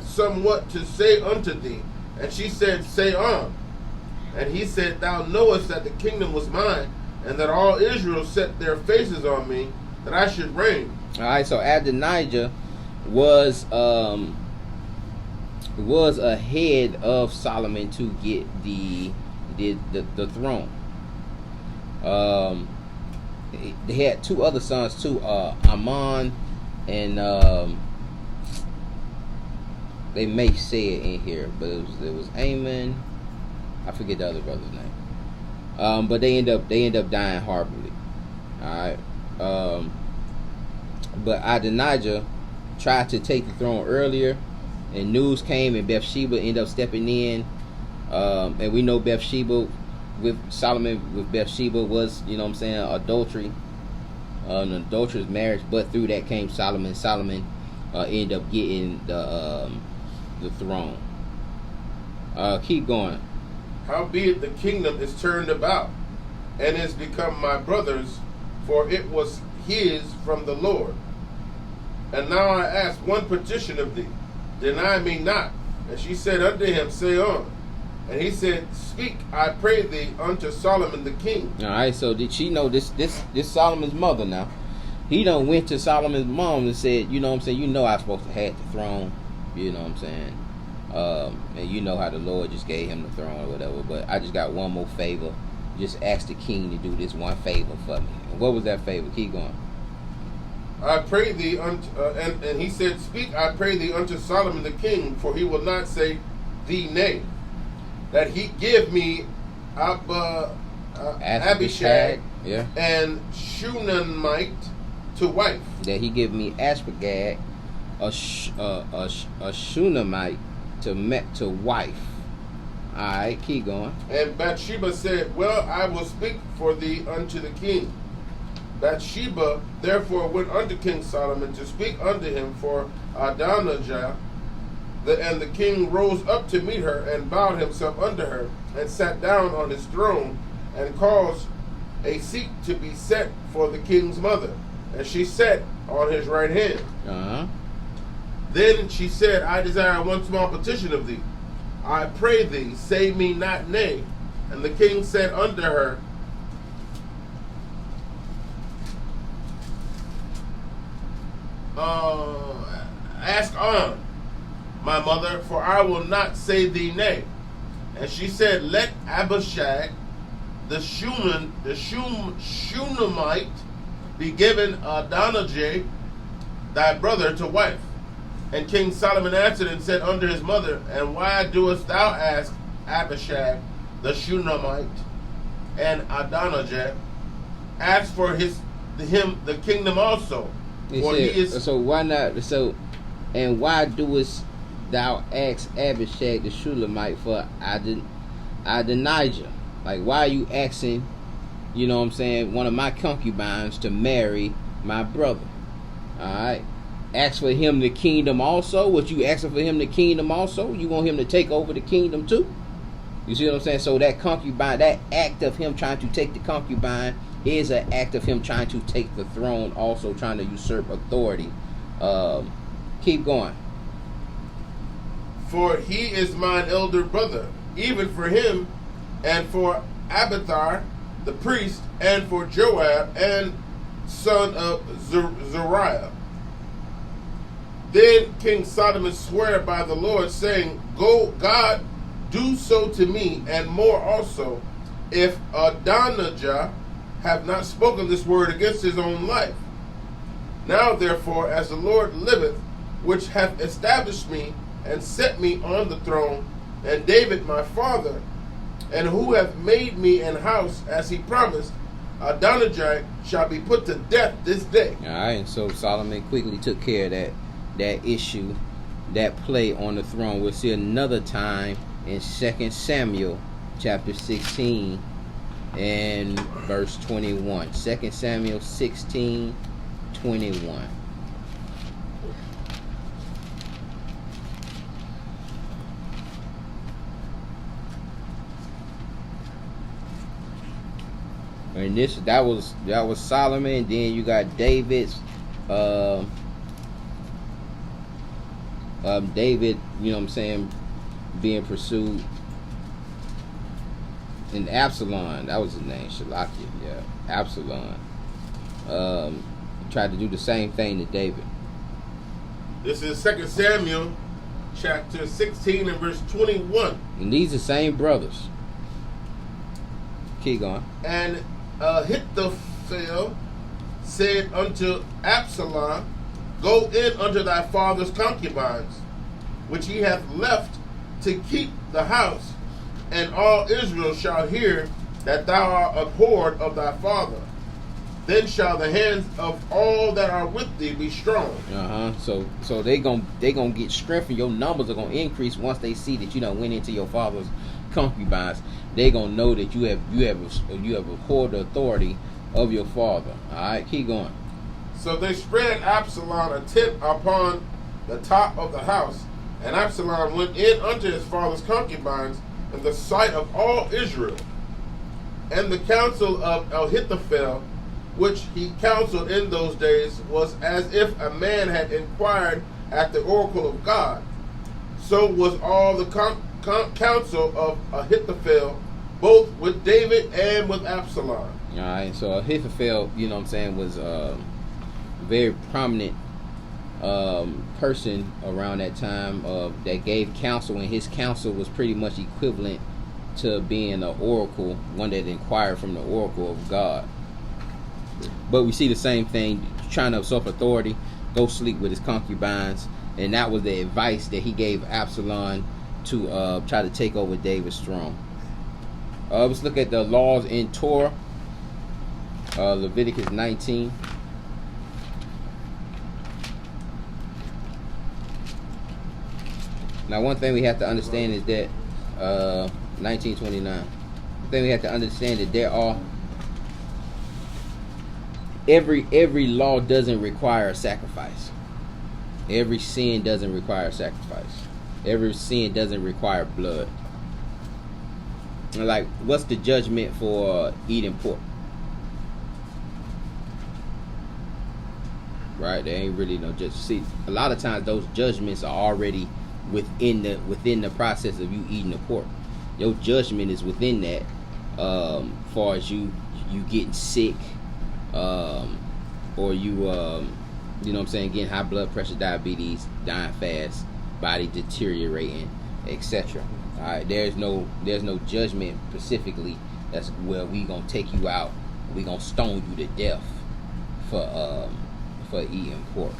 somewhat to say unto thee. And she said, Say on. And he said, Thou knowest that the kingdom was mine, and that all Israel set their faces on me, that I should reign. All right, so Adonijah was ahead of Solomon to get the throne. They had two other sons too, Amon and they may say it in here, but it was Amon. I forget the other brother's name. But they end up dying horribly. All right. But Adonijah tried to take the throne earlier, and news came, and Bathsheba ended up stepping in. And we know Bathsheba with Bathsheba was, adultery, an adulterous marriage. But through that came Solomon. Solomon ended up getting the throne. Keep going. Howbeit the kingdom is turned about, and is become my brother's, for it was his from the Lord. And now I ask one petition of thee, deny me not. And she said unto him, Say on. And he said, Speak, I pray thee, unto Solomon the king. All right, so did she know this Solomon's mother now? He done went to Solomon's mom and said, I'm supposed to have the throne, and you know how the Lord just gave him the throne or whatever, but I just got one more favor. Just ask the king to do this one favor for me. And what was that favor? Keep going. I pray thee, and he said, Speak, I pray thee, unto Solomon the king, for he will not say thee nay, that he give me Abishag and Shunammite to wife. That he give me Ashpagad, a Shunammite to wife. All right, keep going. And Bathsheba said, Well, I will speak for thee unto the king. Bathsheba therefore went unto King Solomon to speak unto him for Adonijah. And the king rose up to meet her, and bowed himself unto her, and sat down on his throne, and caused a seat to be set for the king's mother. And she sat on his right hand. Then she said, I desire one small petition of thee. I pray thee, say me not nay. And the king said unto her, Ask on, my mother, for I will not say thee nay. And she said, Let Abishag, the Shunammite, be given Adonijah, thy brother, to wife. And King Solomon answered and said unto his mother, And why doest thou ask Abishag the Shunammite and Adonijah? Ask for him the kingdom also. For he is so why not? So, and why doest thou ask Abishag the Shulamite for Adonijah? Like, why are you asking, you know what I'm saying, one of my concubines to marry my brother? Alright. Ask for him the kingdom also? What, you asking for him the kingdom also? You want him to take over the kingdom too? You see what I'm saying? So that concubine, that act of him trying to take the concubine is an act of him trying to take the throne, also trying to usurp authority. Keep going. For he is mine elder brother, even for him, and for Abiathar the priest, and for Joab, and son of Zeruiah. Then King Solomon swore by the Lord, saying, Go, God, do so to me, and more also, if Adonijah have not spoken this word against his own life. Now therefore, as the Lord liveth, which hath established me, and set me on the throne, and David my father, and who hath made me an house as he promised, Adonijah shall be put to death this day. All right, and so Solomon quickly took care of that issue, that play on the throne. We'll see another time in 2 Samuel chapter 16 and verse 21. 2 Samuel 16:21. And that was Solomon. Then you got David's David, you know what I'm saying, being pursued. And Absalom, that was his name, Shalakiah, yeah, Absalom. Tried to do the same thing to David. This is 2 Samuel chapter 16 and verse 21. And these are the same brothers. Keep going. And Ahithophel said unto Absalom, Go in unto thy father's concubines, which he hath left to keep the house, and all Israel shall hear that thou art abhorred of thy father. Then shall the hands of all that are with thee be strong. So they gonna get strengthened. Your numbers are gonna increase once they see that you done went into your father's concubines. They gonna know that you have abhorred the authority of your father. All right, keep going. So they spread Absalom a tent upon the top of the house, and Absalom went in unto his father's concubines in the sight of all Israel. And the counsel of Ahithophel, which he counseled in those days, was as if a man had inquired at the oracle of God. So was all the counsel of Ahithophel, both with David and with Absalom. All right, so Ahithophel, you know what I'm saying, was a very prominent person around that time that gave counsel, and his counsel was pretty much equivalent to being an oracle, one that inquired from the oracle of God. But we see the same thing, trying to usurp authority, go sleep with his concubines, and that was the advice that he gave Absalom to try to take over David's throne. Let's look at the laws in Torah, Leviticus 19. Now, one thing we have to understand is that 1929. The thing we have to understand that there are every law doesn't require a sacrifice. Every sin doesn't require a sacrifice. Every sin doesn't require blood. Like, what's the judgment for eating pork? Right, there ain't really no judgment. See, a lot of times those judgments are already within the process of you eating the pork. Your judgment is within that, far as you getting sick, or you know what I'm saying, getting high blood pressure, diabetes, dying fast, body deteriorating, etc. All right, there's no judgment specifically that's where we gonna take you out, we gonna stone you to death for eating pork.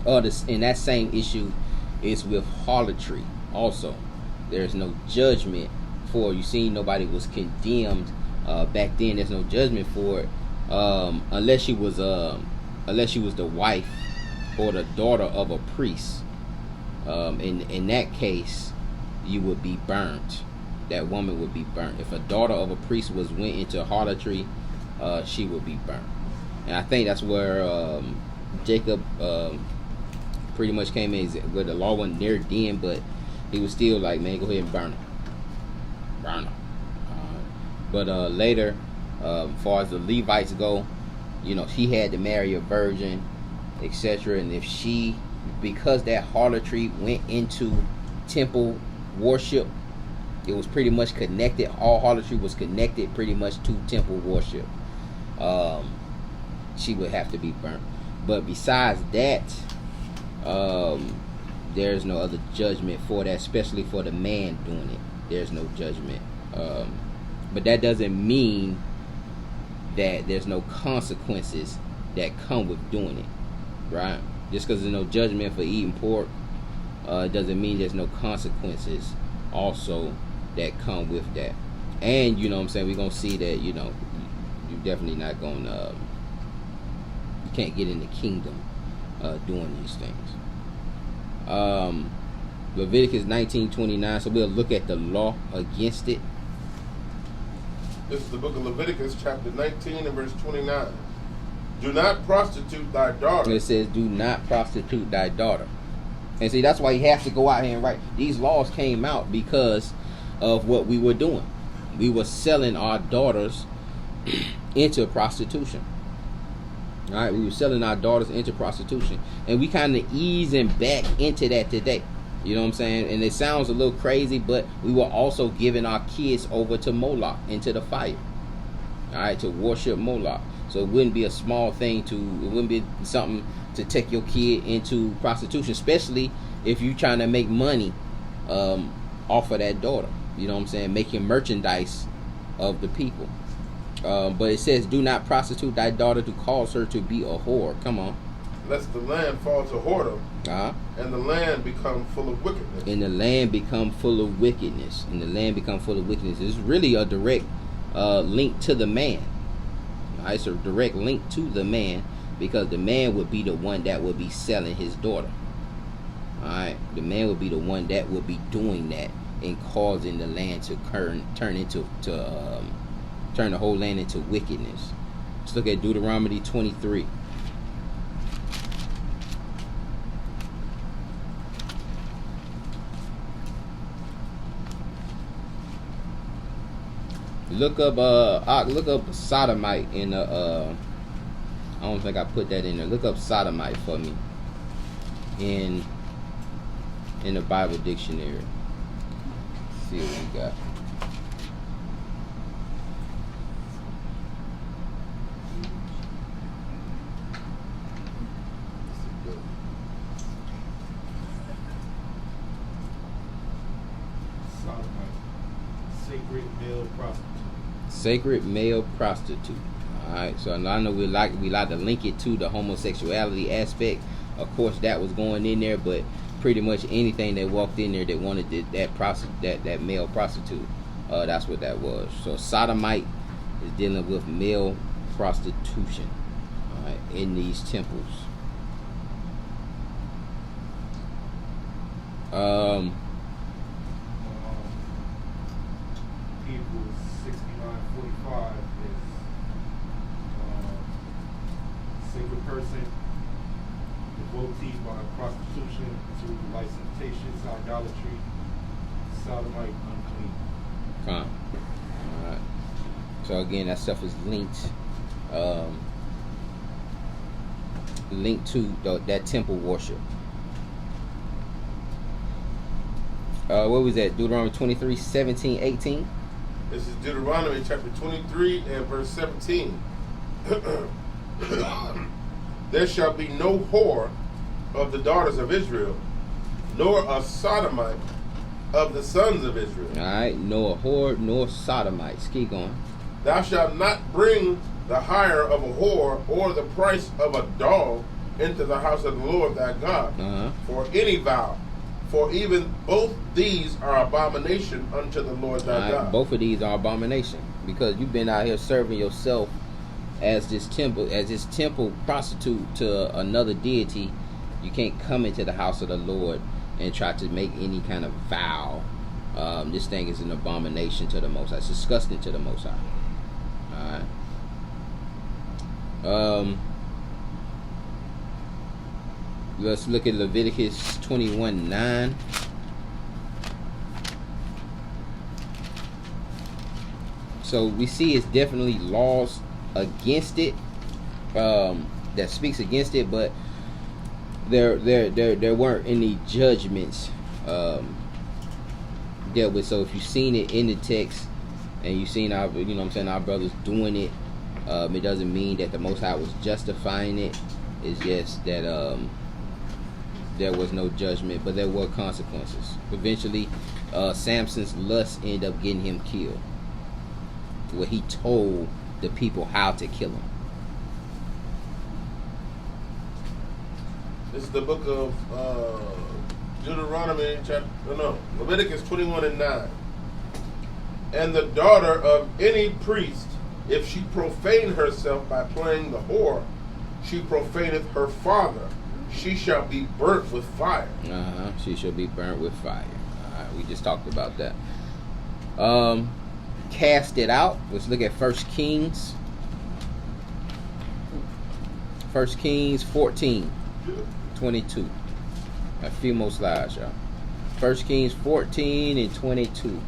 And that same issue is with harlotry also. There's no judgment for, you seen, nobody was condemned back then. There's no judgment for it, unless she was the wife or the daughter of a priest. In that case, you would be burnt. That woman would be burnt. If a daughter of a priest went into harlotry, she would be burnt. And I think that's where Jacob pretty much came in, where the law wasn't there then, but he was still like, man, go ahead and burn her. But later, as far as the Levites go, she had to marry a virgin, etc. And if she, because that harlotry went into temple worship, it was pretty much connected. All harlotry was connected pretty much to temple worship. She would have to be burnt. But besides that, there's no other judgment for that, especially for the man doing it. There's no judgment. But that doesn't mean that there's no consequences that come with doing it, right? Just because there's no judgment for eating pork, doesn't mean there's no consequences also that come with that. And you know what I'm saying, we're gonna see that you're definitely not gonna you can't get in the kingdom doing these things. Leviticus 19:29, so we'll look at the law against it. This is the book of Leviticus, chapter 19 and verse 29. Do not prostitute thy daughter. It says, do not prostitute thy daughter. And see, that's why you have to go out here and write. These laws came out because of what we were doing. We were selling our daughters into prostitution. All right, we were selling our daughters into prostitution. And we kind of easing back into that today. You know what I'm saying? And it sounds a little crazy, but we were also giving our kids over to Moloch, into the fire. All right, to worship Moloch. So it wouldn't be a small thing it wouldn't be something to take your kid into prostitution, especially if you're trying to make money off of that daughter. You know what I'm saying? Making merchandise of the people. But it says, do not prostitute thy daughter to cause her to be a whore. Come on. Lest the land fall to whoredom, and the land become full of wickedness. And the land become full of wickedness. And the land become full of wickedness. It's really a direct link to the man. Right? It's a direct link to the man, because the man would be the one that would be selling his daughter. Alright, the man would be the one that would be doing that and causing the land to turn the whole land into wickedness. Let's look at Deuteronomy 23. Look up sodomite in the I don't think I put that in there. Look up sodomite for me in the Bible dictionary. Let's see what we got. Sacred male prostitute. Sacred male prostitute. Alright, so I know we like to link it to the homosexuality aspect. Of course, that was going in there, but pretty much anything that walked in there that wanted that male prostitute, that's what that was. So sodomite is dealing with male prostitution, alright, in these temples. Hebrews 69:45 is sacred person, devotee by prostitution to licentiousness, idolatry, sodomite, unclean. Alright. So again, that stuff is linked to that temple worship. What was that? Deuteronomy 23, 17, 18? This is Deuteronomy chapter 23 and verse 17. There shall be no whore of the daughters of Israel, nor a sodomite of the sons of Israel. Alright, nor a whore, nor sodomites. Keep going. Thou shalt not bring the hire of a whore or the price of a dog into the house of the Lord thy God Uh-huh. for any vow. For even both these are abomination unto the Lord thy God. Both of these are abomination, because you've been out here serving yourself as this temple prostitute to another deity. You can't come into the house of the Lord and try to make any kind of vow. This thing is an abomination to the Most High. It's disgusting to the Most High. All right. Let's look at Leviticus 21:9. So we see it's definitely laws against it, that speaks against it, but there weren't any judgments dealt with. So if you've seen it in the text and you've seen our, our brothers doing it, it doesn't mean that the Most High was justifying it. It's just that there was no judgment, but there were consequences. Eventually, Samson's lust ended up getting him killed, where he told the people how to kill him. This is the book of Deuteronomy, Leviticus 21:9. And the daughter of any priest, if she profane herself by playing the whore, she profaneth her father. She shall be burnt with fire. She shall be burnt with fire. All right, we just talked about that. Cast it out. Let's look at 1 Kings. 1 Kings 14:22. A few more slides, y'all. 1 Kings 14:22.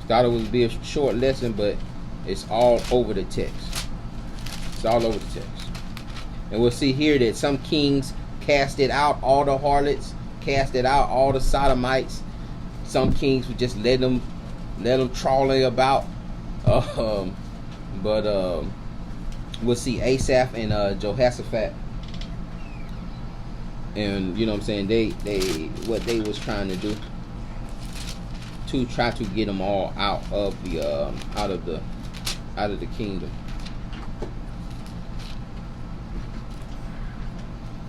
Thought it would be a short lesson, but it's all over the text. It's all over the text. And we'll see here that some kings casted out all the harlots, casted out all the sodomites. Some kings would just let them trawling about. But we'll see Asaph and Jehoshaphat, and they what they was trying to do to try to get them all out of the kingdom.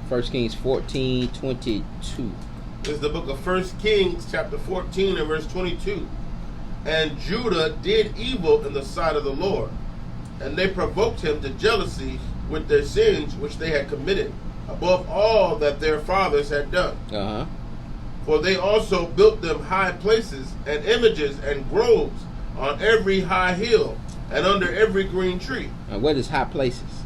1 Kings 14:22. This is the book of 1 Kings, chapter 14 and verse 22. And Judah did evil in the sight of the Lord, and they provoked him to jealousy with their sins which they had committed, above all that their fathers had done. For they also built them high places and images and groves on every high hill and under every green tree. And what is high places?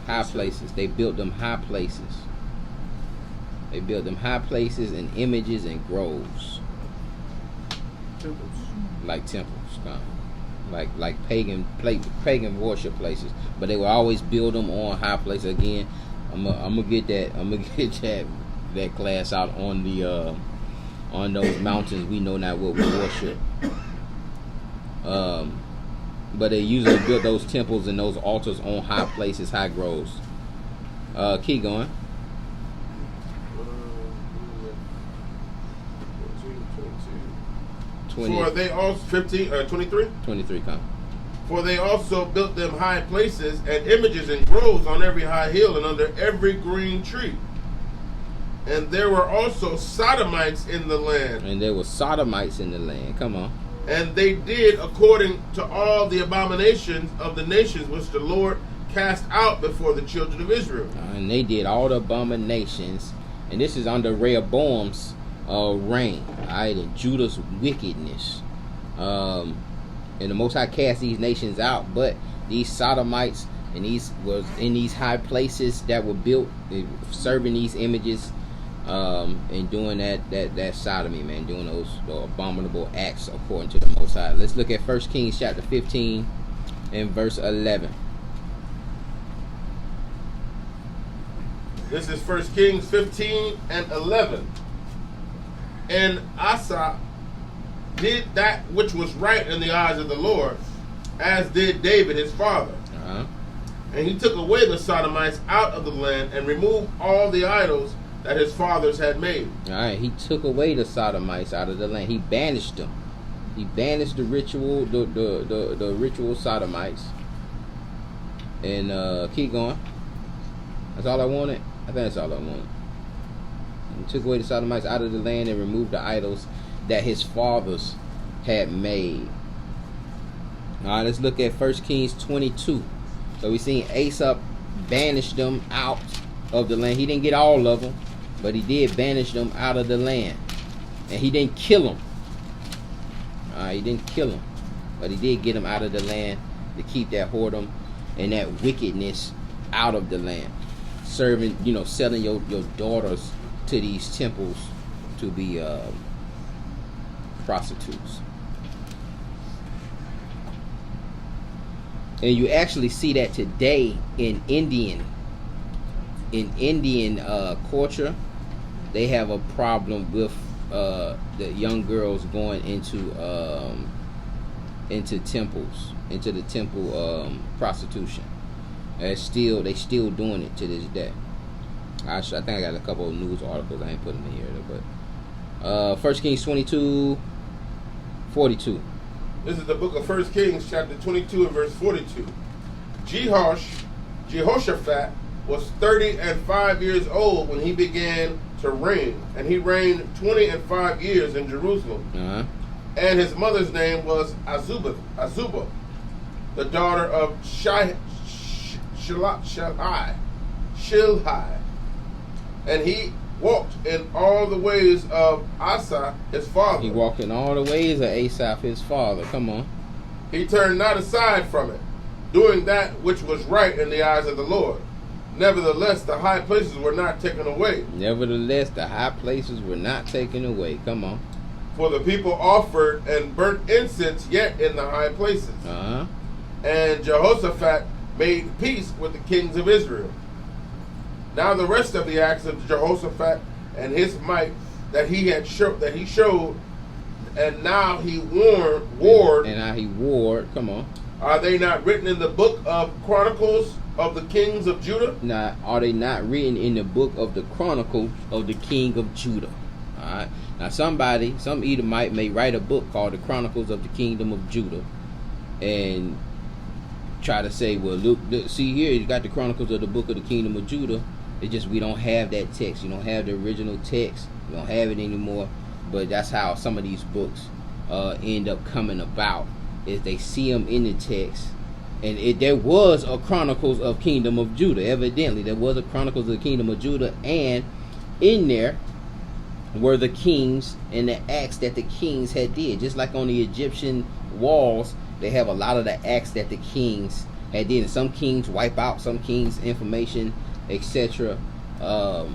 High places. They built them high places. They built them high places and images and groves. Temples. Like temples, like pagan worship places. But they will always build them on high places. Again, I'm gonna get that class out on the on those mountains we know not what we worship. But they usually built those temples and those altars on high places, high groves. Keep going. 20. For they also 23? 23 come. For they also built them high places and images and groves on every high hill and under every green tree. And there were also sodomites in the land. And there were sodomites in the land. Come on. And they did according to all the abominations of the nations which the Lord cast out before the children of Israel. And they did all the abominations. And this is under Rehoboam's reign. Alright, and Judah's wickedness. And the Most High cast these nations out. But these sodomites and these was in these high places that were built, serving these images. And doing that sodomy, man, doing those abominable acts according to the Most High. Let's look at 1 Kings chapter 15 and verse 11. This is 1 Kings 15 and 11. And Asa did that which was right in the eyes of the Lord, as did David his father. And he took away the sodomites out of the land and removed all the idols that his fathers had made. All right, he took away the sodomites out of the land. He banished them. He banished the ritual sodomites. And keep going. That's all I wanted. I think that's all I wanted. He took away the sodomites out of the land and removed the idols that his fathers had made. All right, let's look at 1 Kings 22. So we seen Asa banish them out of the land. He didn't get all of them, but he did banish them out of the land. And he didn't kill them. He didn't kill them, but he did get them out of the land to keep that whoredom and that wickedness out of the land. Serving, selling your daughters to these temples to be prostitutes. And you actually see that today in Indian culture. They have a problem with the young girls going into temples, into the temple prostitution. They still doing it to this day. I think I got a couple of news articles. I ain't putting them in here, but 1 Kings 22, 42. This is the book of 1 Kings, chapter 22 and verse 42. Jehoshaphat was 35 years old when he began to reign, and he reigned 25 years in Jerusalem. And his mother's name was Azubah, the daughter of Shilhi. And he walked in all the ways of Asa, his father. He walked in all the ways of Asaph, his father. Come on. He turned not aside from it, doing that which was right in the eyes of the Lord. Nevertheless, the high places were not taken away. Nevertheless, the high places were not taken away. Come on. For the people offered and burnt incense yet in the high places. And Jehoshaphat made peace with the kings of Israel. Now the rest of the acts of Jehoshaphat and his might that he showed, and now he warred. And now he warred. Come on. Are they not written in the book of Chronicles of the kings of Judah? Now, are they not written in the book of the Chronicles of the king of Judah? All right. Now, some Edomite may write a book called the Chronicles of the Kingdom of Judah, and try to say, well, look, see here, you got the Chronicles of the book of the Kingdom of Judah. It's just we don't have that text. You don't have the original text. You don't have it anymore. But that's how some of these books end up coming about. Is they see them in the text, and there was a Chronicles of Kingdom of Judah. Evidently, there was a Chronicles of the Kingdom of Judah, and in there were the kings and the acts that the kings had did. Just like on the Egyptian walls, they have a lot of the acts that the kings had did. And some kings wipe out some kings' information, etc. But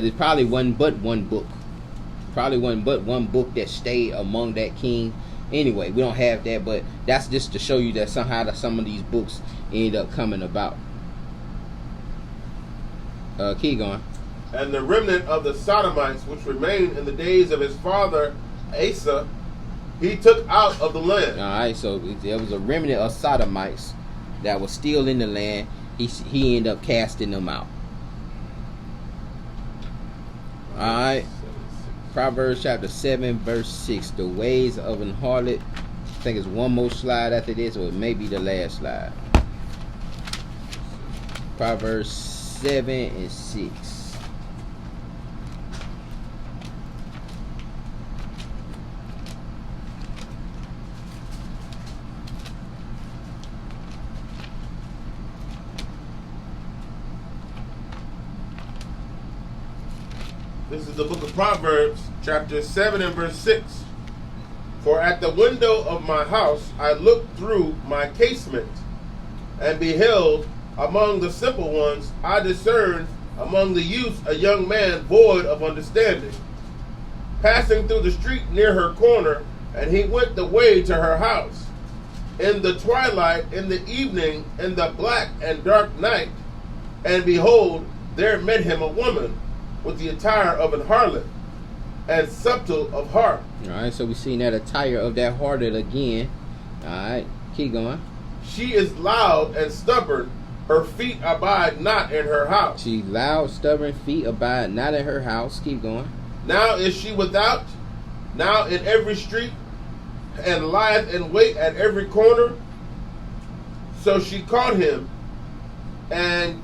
it probably wasn't but one book. Probably wasn't but one book that stayed among that king. Anyway, we don't have that, but that's just to show you that somehow that some of these books end up coming about. Keep going. And the remnant of the Sodomites, which remained in the days of his father Asa, he took out of the land. All right, so there was a remnant of Sodomites that was still in the land. He ended up casting them out. All right. Proverbs chapter 7, verse 6. The ways of an harlot. I think it's one more slide after this, or it may be the last slide. Proverbs 7 and 6. This is the book of Proverbs, chapter 7 and verse 6. For at the window of my house I looked through my casement, and beheld among the simple ones, I discerned among the youths a young man void of understanding, passing through the street near her corner, and he went the way to her house. In the twilight, in the evening, in the black and dark night, and behold, there met him a woman, with the attire of an harlot, and subtle of heart. All right, so we seen that attire of that harlot again. All right, keep going. She is loud and stubborn. Her feet abide not in her house. She loud, stubborn, feet abide not in her house. Keep going. Now is she without, now in every street, and lieth in wait at every corner. So she caught him and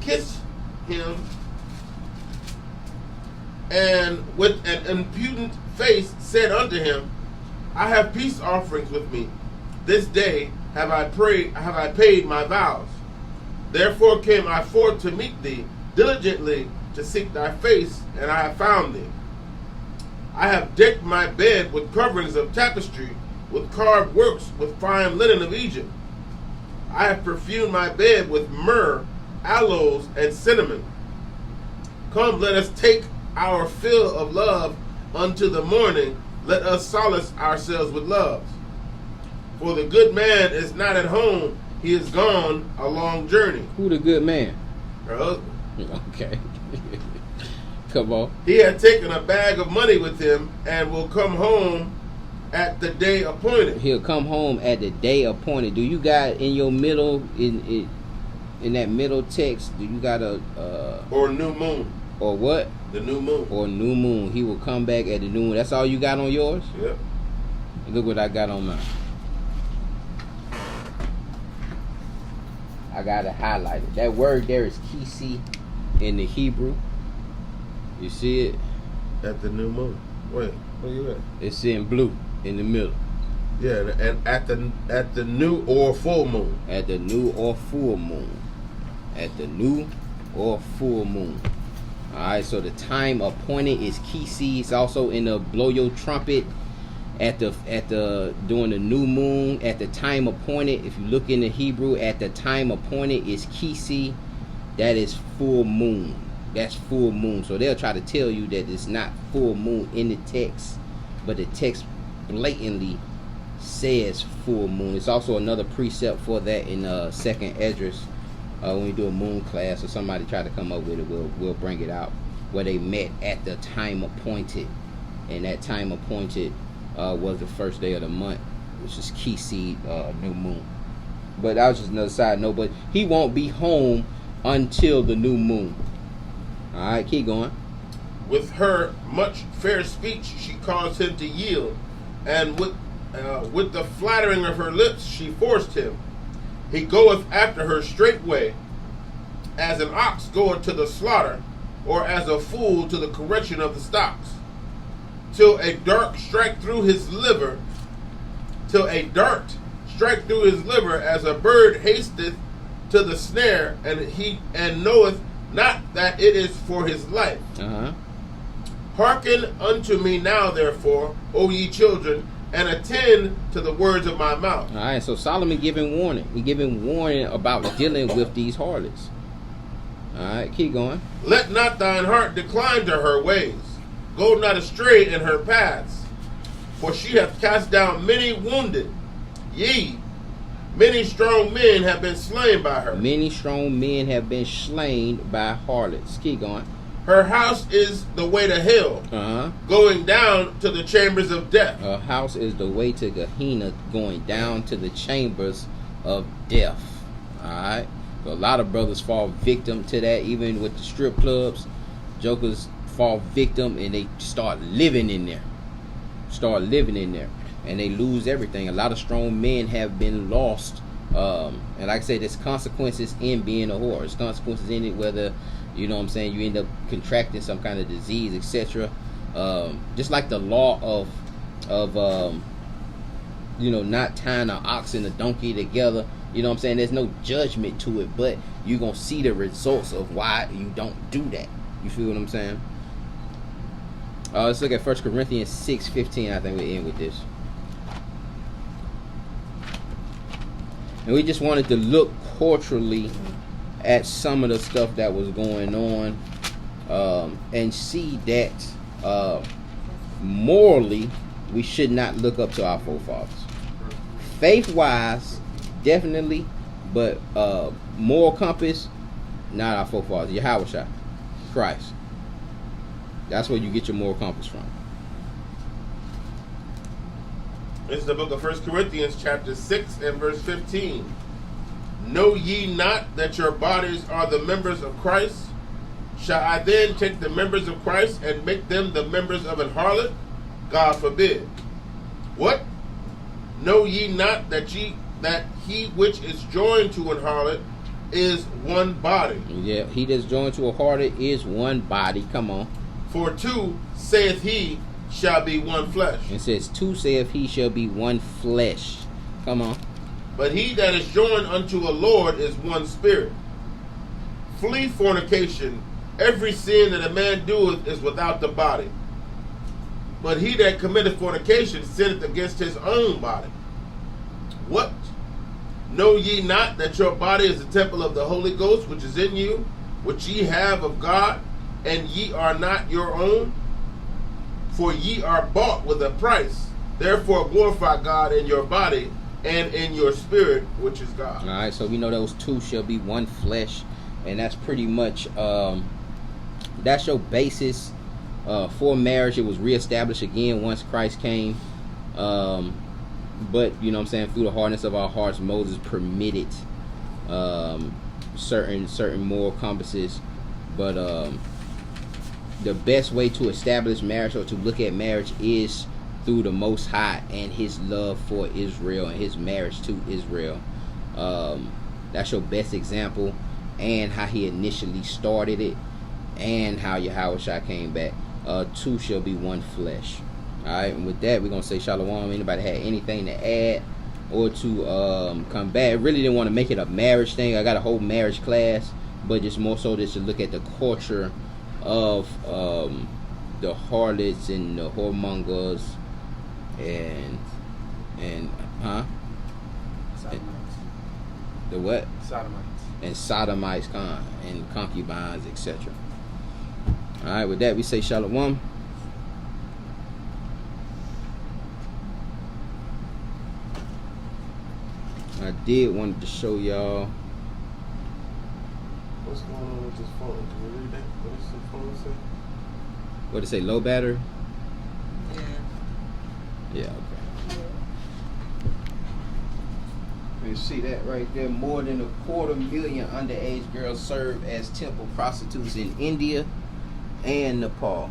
kissed him, and with an impudent face said unto him, I have peace offerings with me. This day have I paid my vows. Therefore came I forth to meet thee, diligently to seek thy face, and I have found thee. I have decked my bed with coverings of tapestry, with carved works, with fine linen of Egypt. I have perfumed my bed with myrrh, aloes, and cinnamon. Come, let us take our fill of love unto the morning. Let us solace ourselves with love. For the good man is not at home, he is gone a long journey. Who the good man? Her husband. Okay. Come on. He had taken a bag of money with him and will come home at the day appointed. He'll come home at the day appointed. Do you got in your middle, in that middle text, do you got a... or new moon. Or what? The new moon. Or new moon. He will come back at the new moon. That's all you got on yours? Yep. Look what I got on mine. I got it highlighted. That word there is kisi in the Hebrew. You see it? At the new moon. Wait, where you at? It's in blue in the middle. Yeah, and at the new or full moon. At the new or full moon. At the new or full moon. Alright, so the time appointed is kisi. It's also in the blow your trumpet at the during the new moon. At the time appointed, if you look in the Hebrew, at the time appointed is kisi. That is full moon. That's full moon. So they'll try to tell you that it's not full moon in the text, but the text blatantly says full moon. It's also another precept for that in second Esdras. When we do a moon class or somebody try to come up with it, we'll bring it out, where they met at the time appointed, and that time appointed was the first day of the month, which is kisi, new moon. But that was just another side note. But he won't be home until the new moon. All right, keep going. With her much fair speech she caused him to yield, and with the flattering of her lips she forced him. He goeth after her straightway, as an ox goeth to the slaughter, or as a fool to the correction of the stocks, till a dart strike through his liver, as a bird hasteth to the snare, and knoweth not that it is for his life. Hearken unto me now, therefore, O ye children, and attend to the words of my mouth. All right, so Solomon giving warning. He giving warning about dealing with these harlots. All right, keep going. Let not thine heart decline to her ways. Go not astray in her paths. For she hath cast down many wounded. Yea, many strong men have been slain by her. Many strong men have been slain by harlots. Keep going. Her house is the way to hell, going down to the chambers of death. Her house is the way to Gehenna, going down to the chambers of death. Alright? So a lot of brothers fall victim to that, even with the strip clubs. Jokers fall victim and they start living in there. And they lose everything. A lot of strong men have been lost. And like I said, there's consequences in being a whore. There's consequences in it, whether, you know what I'm saying, you end up contracting some kind of disease, etc. Just like the law of not tying an ox and a donkey together. You know what I'm saying? There's no judgment to it, but you're going to see the results of why you don't do that. You feel what I'm saying? Let's look at 1 Corinthians 6:15. I think we end with this. And we just wanted to look culturally at some of the stuff that was going on, and see that morally we should not look up to our forefathers. Faith-wise, definitely, but moral compass, not our forefathers. Yahweh, Christ. That's where you get your moral compass from. This is the book of 1 Corinthians chapter 6 and verse 15. Know ye not that your bodies are the members of Christ? Shall I then take the members of Christ and make them the members of an harlot? God forbid. What? Know ye not that he which is joined to an harlot is one body? Yeah, he that's joined to a harlot is one body. Come on. For two, saith he, shall be one flesh. It says, two saith he shall be one flesh. Come on. But he that is joined unto a Lord is one spirit. Flee fornication. Every sin that a man doeth is without the body. But he that committeth fornication sinneth against his own body. What? Know ye not that your body is the temple of the Holy Ghost, which is in you, which ye have of God, and ye are not your own? For ye are bought with a price. Therefore glorify God in your body and in your spirit, which is God. All right, so we know those two shall be one flesh, and that's pretty much that's your basis for marriage. It was reestablished again once Christ came, but you know what I'm saying, through the hardness of our hearts, Moses permitted certain moral compasses, but the best way to establish marriage or to look at marriage is through the Most High and his love for Israel and his marriage to Israel. That's your best example, and how he initially started it, and how Yahushua came back. Two shall be one flesh. Alright, and with that, we're going to say shalom. Anybody had anything to add or to come back? I really didn't want to make it a marriage thing. I got a whole marriage class, but just more so just to look at the culture of the harlots and the whoremongers and Sodomites. the what? Sodomites. And sodomites and concubines, etc. Alright, with that we say shalom. I did wanted to show y'all What's going on with this phone? Can you read that? What does the phone say? what did it say, low battery? Yeah. Yeah, okay. You see that right there? More than 250,000 underage girls serve as temple prostitutes in India and Nepal.